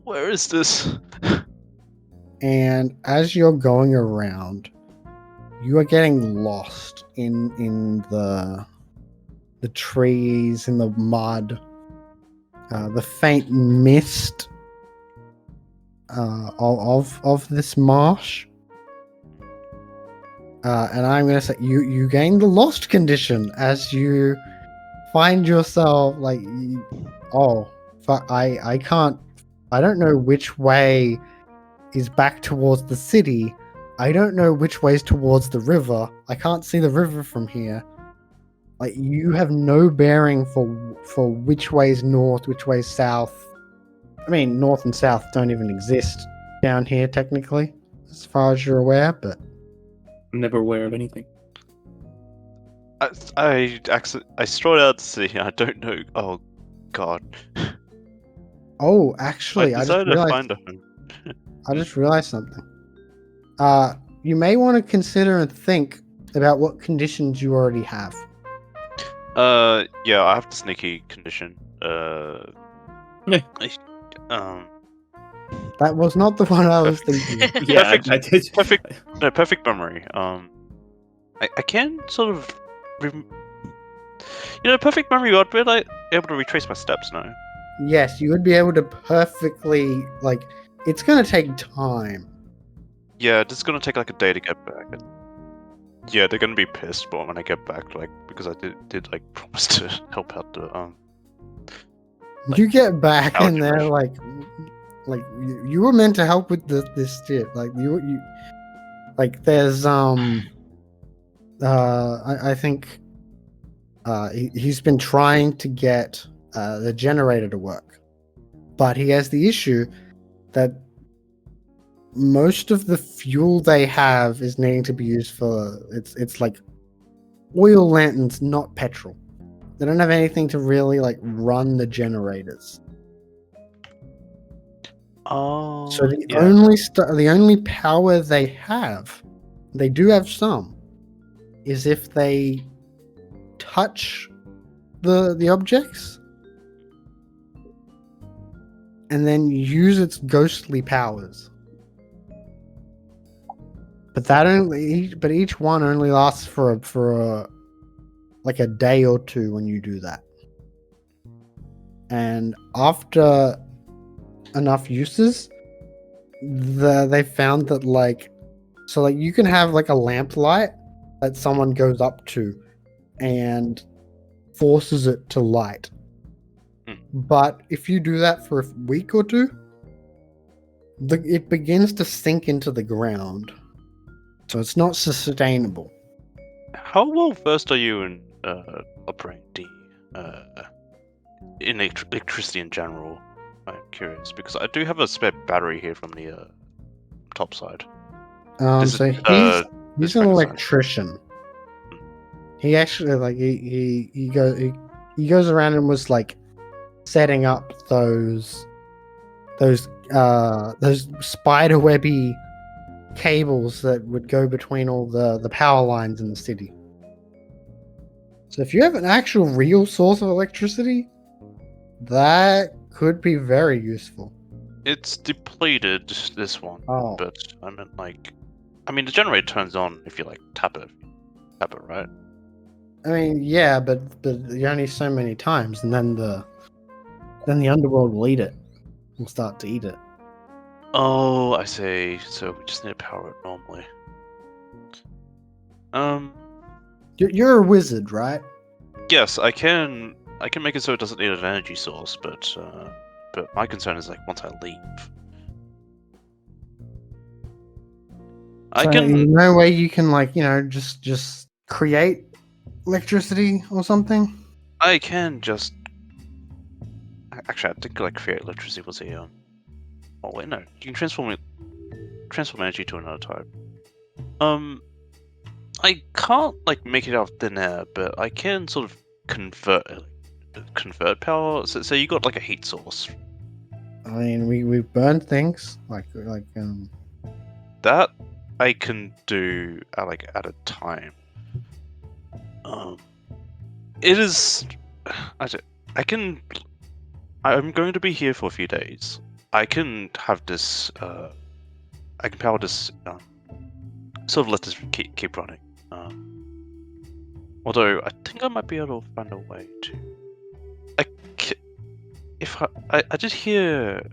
Where is this? And as you're going around, you are getting lost in the trees, in the mud, the faint mist of this marsh and I'm going to say you gain the lost condition as you find yourself like, I can't. I don't know which way is back towards the city. I don't know which way is towards the river. I can't see the river from here. Like, you have no bearing for which way is north, which way is south. I mean, north and south don't even exist down here technically, as far as you're aware. But I'm never aware of anything. I strolled out to see. I don't know. Oh, God. oh, actually, I I just decided to realized. find a home. I just realized something. You may want to consider and think about what conditions you already have. Yeah, I have the sneaky condition. Yeah. That was not the one I was thinking of. Yeah, Perfect- I did. perfect memory. I can sort of, perfect memory. I'd be like able to retrace my steps now. Yes, you would be able to perfectly, like, it's going to take time. Yeah, it's gonna take like a day to get back. And yeah, they're gonna be pissed, but when I get back, like, because I did like promise to help out the You get back and they're algebra. like you were meant to help with this shit. Like you like there's I think he's been trying to get the generator to work, but he has the issue that most of the fuel they have is needing to be used for it's like oil lanterns, not petrol. They don't have anything to really like run the generators. Oh, So the yeah. the only power they do have some, is if they touch the objects and then use its ghostly powers. But each one only lasts for like a day or two when you do that. And after enough uses, they found that like you can have like a lamp light that someone goes up to and forces it to light. But if you do that for a week or two, it begins to sink into the ground. So it's not sustainable. How well versed are you in operating in electricity in general? I'm curious because I do have a spare battery here from the top side. He's an Frankenstein. electrician. He actually like he goes around and was like setting up those spider webby cables that would go between all the power lines in the city. So if you have an actual real source of electricity, that could be very useful. It's depleted, this one. Oh. But I mean the generator turns on if you like tap it, right? I mean, yeah, but only so many times, and then the underworld will eat it. Will start to eat it. Oh, I see. So we just need to power it normally. You're a wizard, right? Yes, I can make it so it doesn't need an energy source, but my concern is like once I leave. So no way you can like just create electricity or something. I can just actually I think like create electricity was a oh wait no, you can transform energy to another type. I can't like make it out of thin air, but I can sort of convert power. So you got like a heat source. I mean, we've burned things like that I can do at a time. It is. I'm going to be here for a few days. I can have this. I can power this. Sort of let this keep running. Although I think I might be able to find a way to. I did hear.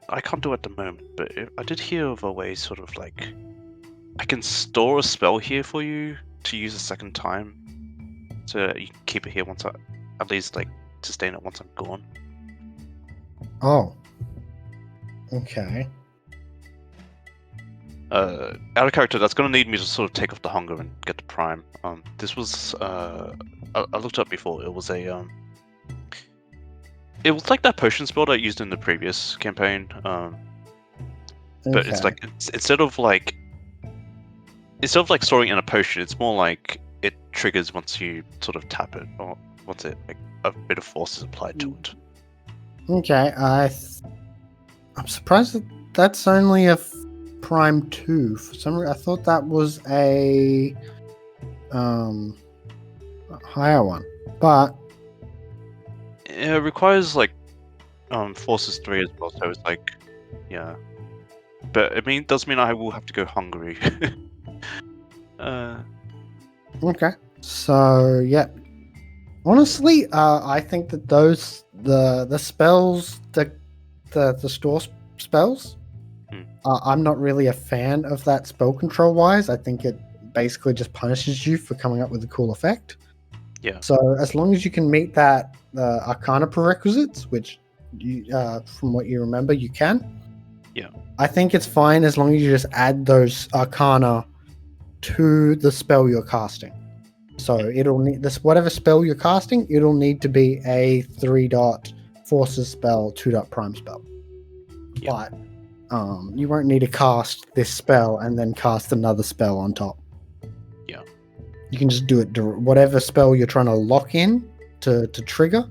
I can't do it at the moment, but I did hear of a way, sort of like I can store a spell here for you to use a second time, so you can keep it here once at least like sustain it once I'm gone. Oh. Okay. Out of character, that's gonna need me to sort of take off the hunger and get the prime. This was I looked up before. It was a it was like that potion spell that I used in the previous campaign. But it's like instead of like storing in a potion, it's more like it triggers once you sort of tap it, or once it like a bit of force is applied to it. Okay, I'm surprised that that's only a prime 2. For some reason, I thought that was a higher one, but It requires like forces 3 as well, so it's like yeah. But it does mean I will have to go hungry. okay. So yeah, honestly, I think that those the spells, the store spells, I'm not really a fan of that spell control wise. I think it basically just punishes you for coming up with a cool effect. Yeah. So as long as you can meet that Arcana prerequisites, which you, from what you remember, you can. Yeah. I think it's fine as long as you just add those Arcana to the spell you're casting. So it'll need this whatever spell you're casting, it'll need to be a 3-dot forces spell, 2-dot prime spell. Yeah. But you won't need to cast this spell and then cast another spell on top. Yeah. You can just do it whatever spell you're trying to lock in to trigger.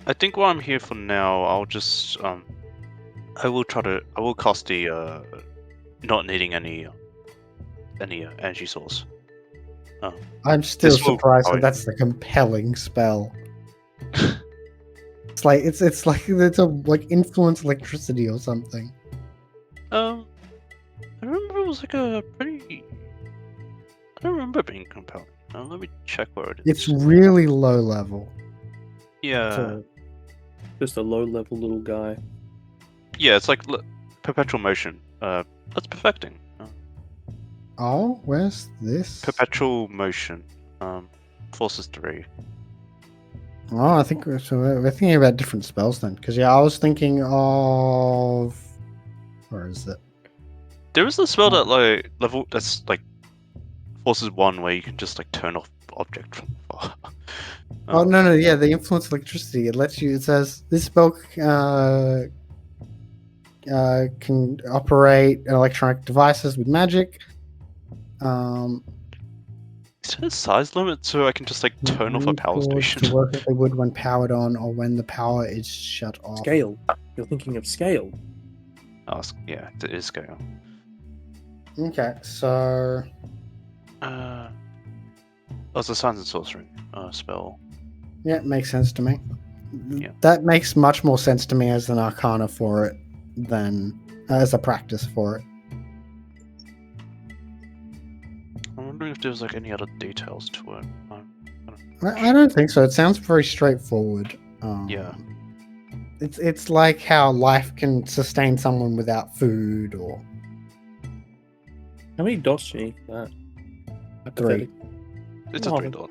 I think while I'm here for now, I'll just I will cast the not needing any energy source. I'm still This will- surprised oh, that that's a compelling spell. It's like it's a like influence electricity or something. I remember it was like a pretty. I don't remember it being compelling. Let me check where it is. It's really low level. Yeah. Just a low-level little guy. Yeah, it's like perpetual motion. That's perfecting. Oh, where's this? Perpetual motion. Forces 3. Oh, I think we're thinking about different spells then. Because yeah, I was thinking of where is it? There is a spell that like level that's like forces 1 where you can just like turn off object from far. Oh no, yeah, the influence electricity. It lets you. It says this spell can operate electronic devices with magic. Is there a size limit so I can just like turn off a power station? To work as they would when powered on or when the power is shut off. Scale. You're thinking of scale. Oh, yeah, it is scale. Okay, so Oh, it's a science and sorcery spell. yeah, it makes sense to me. Yeah. That makes much more sense to me as an arcana for it than as a practice for it. I'm wondering if there's like any other details to it. I don't think so. It sounds very straightforward. Yeah. It's like how life can sustain someone without food or How many dots do you need for that? 3. It's a Oh. 3-dot.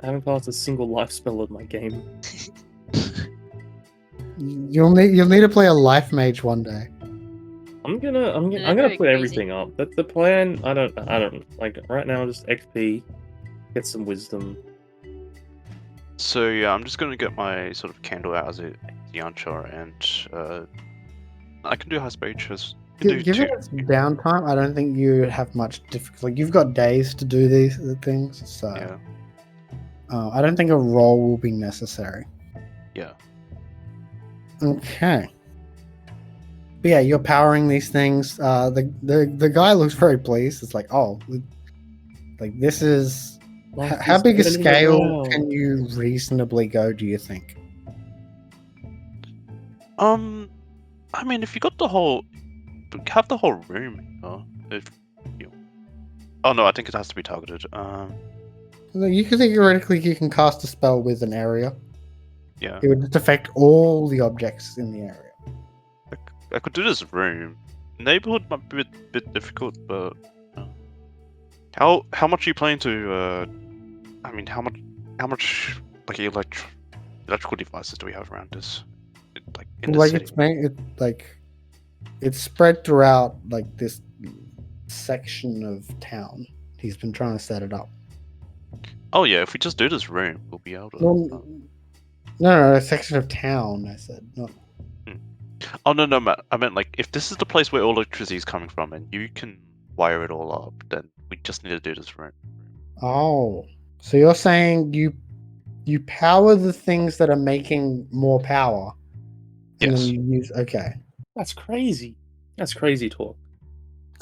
I haven't cast a single life spell in my game. You'll need to play a life mage one day. I'm gonna Yeah, put very crazy. everything up. That's the plan. I don't like right now. Just XP, get some wisdom. So yeah, I'm just gonna get my sort of candle out as a Yancha, and I can do high speeches. Given its downtime, I don't think you have much difficulty. Like, you've got days to do these things, so Yeah. I don't think a roll will be necessary. Yeah. Okay. But yeah, you're powering these things. The guy looks very pleased. It's like, oh, like this is how big a scale can you reasonably go? Do you think? I mean, if you got the whole, have the whole room, if you. Oh no, I think it has to be targeted. You can theoretically you can cast a spell with an area. Yeah. It would just affect all the objects in the area. I could do this room, neighborhood might be a bit difficult, but how much are you planning to? I mean, how much like electrical devices do we have around us? Like in the Like city? it's spread throughout like this section of town. He's been trying to set it up. Oh yeah, if we just do this room, we'll be able to. Well, no, a section of town. I said not. Oh no, Matt. I meant like if this is the place where all electricity is coming from, and you can wire it all up, then we just need to do this room. Oh, so you're saying you power the things that are making more power, and Yes. then you use. Okay, That's crazy. That's crazy talk.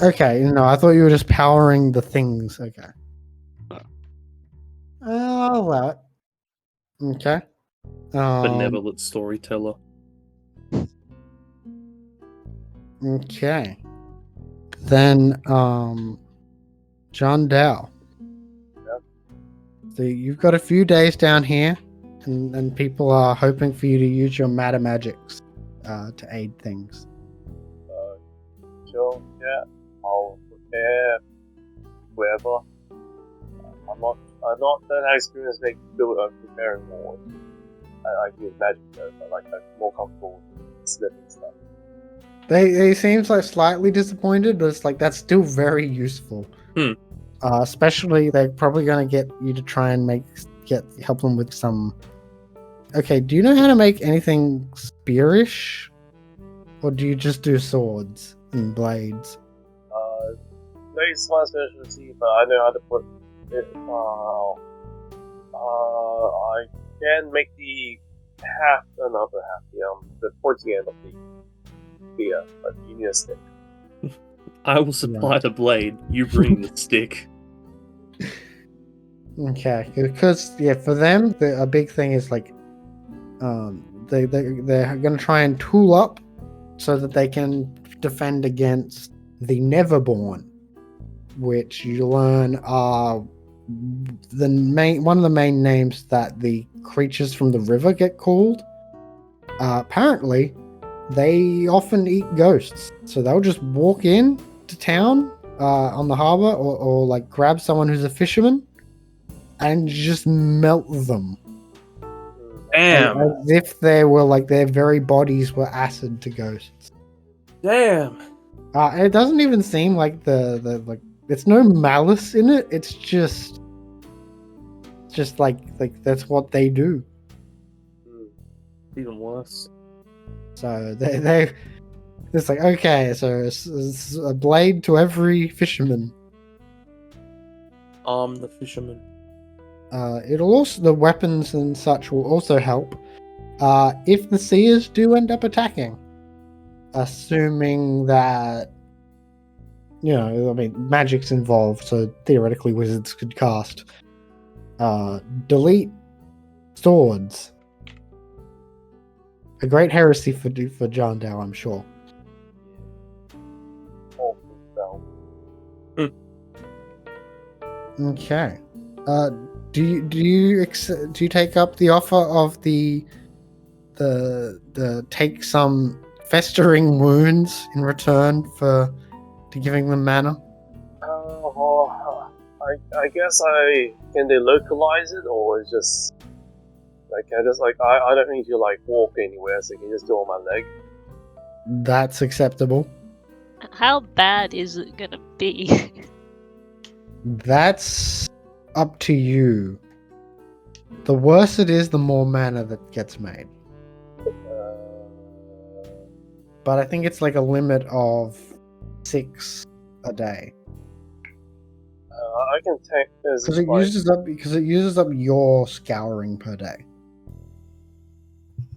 okay. No, I thought you were just powering the things. Okay. No. I'll allow it. Okay. Benevolent storyteller. Okay. Then, John Dow. Yep. So you've got a few days down here, and people are hoping for you to use your matter magics to aid things. Sure, yeah. I'll prepare wherever. I'm not that experienced making build on preparing more. I use magic though, but like I'm more comfortable with slipping stuff. They seems like slightly disappointed, but it's like that's still very useful. Especially they're probably going to get you to try and help them with some. Okay, do you know how to make anything spearish, or do you just do swords and blades? That's my specialty, but I know how to put it. I can make the the pointy end of the spear, but you need a stick. I will supply the blade. You bring the stick. Okay, because for them a big thing is like, they're going to try and tool up so that they can defend against the Neverborn, which you learn are one of the main names that the creatures from the river get called. Apparently, they often eat ghosts, so they'll just walk in to town on the harbor, or like grab someone who's a fisherman and just melt them. Damn. As if they were like their very bodies were acid to ghosts. Damn. It doesn't even seem like the like there's no malice in it. It's just like that's what they do. Even worse. So they it's like, okay, so it's a blade to every fisherman. The fisherman. It'll also, the weapons and such will also help if the seers do end up attacking, assuming that, you know, I mean, magic's involved, so theoretically wizards could cast. Delete swords. A great heresy for John Dow, I'm sure. Okay. Do you take up the offer of the take some festering wounds in return to giving them mana? I guess can they localize it, or it's just like I don't need to like walk anywhere, so I can just do it on my leg. That's acceptable. How bad is it gonna be? That's up to you. The worse it is, the more mana that gets made. But I think it's like a limit of 6 a day. I can take Because it uses up your scouring per day.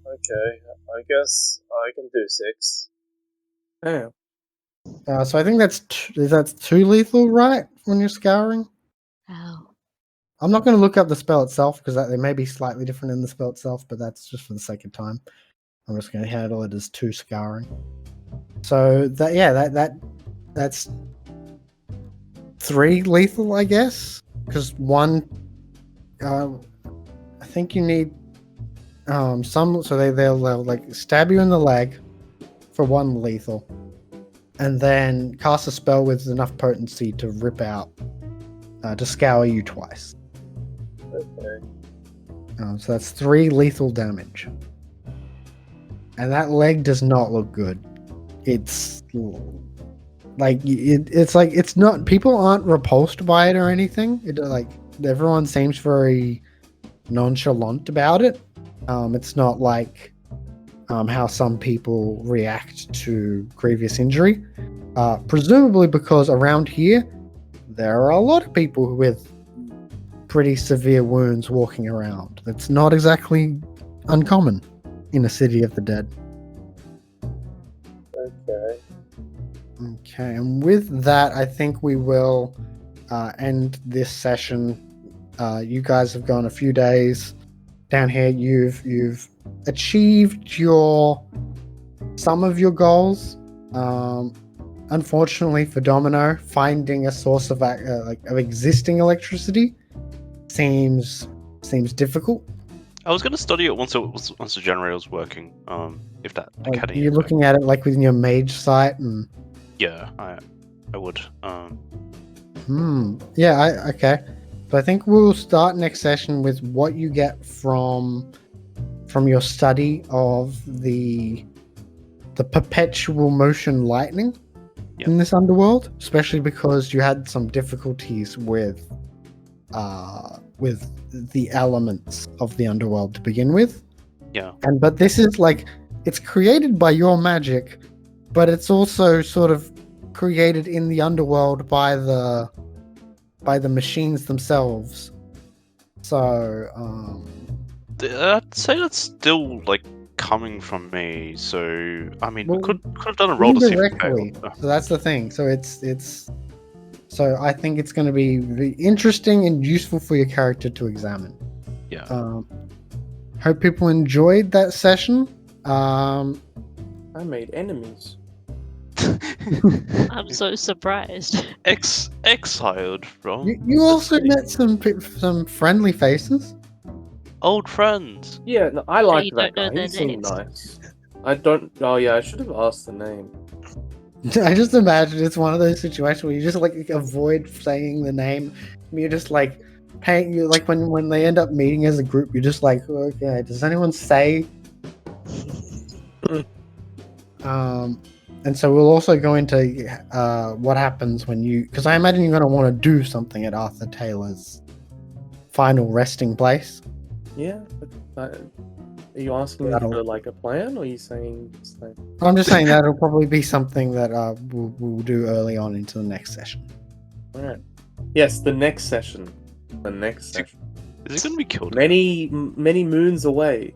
Okay, I guess I can do 6. Damn. So I think that's 2 lethal, right? When you're scouring. Ow. I'm not going to look up the spell itself because they may be slightly different in the spell itself, but that's just for the sake of time. I'm just going to handle it as 2 scouring. So that's 3 lethal, I guess, because 1. I think you need some. So they'll like stab you in the leg for 1 lethal, and then cast a spell with enough potency to rip out, to scour you twice. Okay. So that's 3 lethal damage. And that leg does not look good. It's it's not, people aren't repulsed by it or anything. Everyone seems very nonchalant about it. It's not like how some people react to grievous injury. Presumably because around here there are a lot of people with pretty severe wounds walking around. That's not exactly uncommon in a city of the dead. Okay, and with that, I think we will end this session. You guys have gone a few days down here. You've achieved some of your goals. Unfortunately for Domino, finding a source of existing electricity seems difficult. I was going to study it once the generator was working. If that academy. You're looking at it like within your mage site, and yeah, I would. Yeah. Okay. So I think we'll start next session with what you get from your study of the perpetual motion lightning in this underworld, especially because you had some difficulties with the elements of the underworld to begin with. Yeah. But this is it's created by your magic, but it's also sort of created in the underworld by the machines themselves. So I'd say that's still coming from me. So I mean, well, we could have done a roll to see if it indirectly. failed. So that's the thing. So it's so I think it's going to be interesting and useful for your character to examine. Yeah. Hope people enjoyed that session. I made enemies. I'm so surprised. Exiled from. You also met some friendly faces. Old friends. Yeah, no, I you liked that don't know guy. their He seemed names. nice. I don't. Oh yeah, I should have asked the name. I just imagine it's one of those situations where you just avoid saying the name. You're just paying you when they end up meeting as a group. You're just okay. Does anyone say? And so we'll also go into what happens when because I imagine you're going to want to do something at Arthur Taylor's final resting place. Yeah. Are you asking me for a plan, or are you saying? I'm just saying that'll probably be something that we'll do early on into the next session. All right. Yes, the next session. The next session. Is he going to be killed? Many moons away.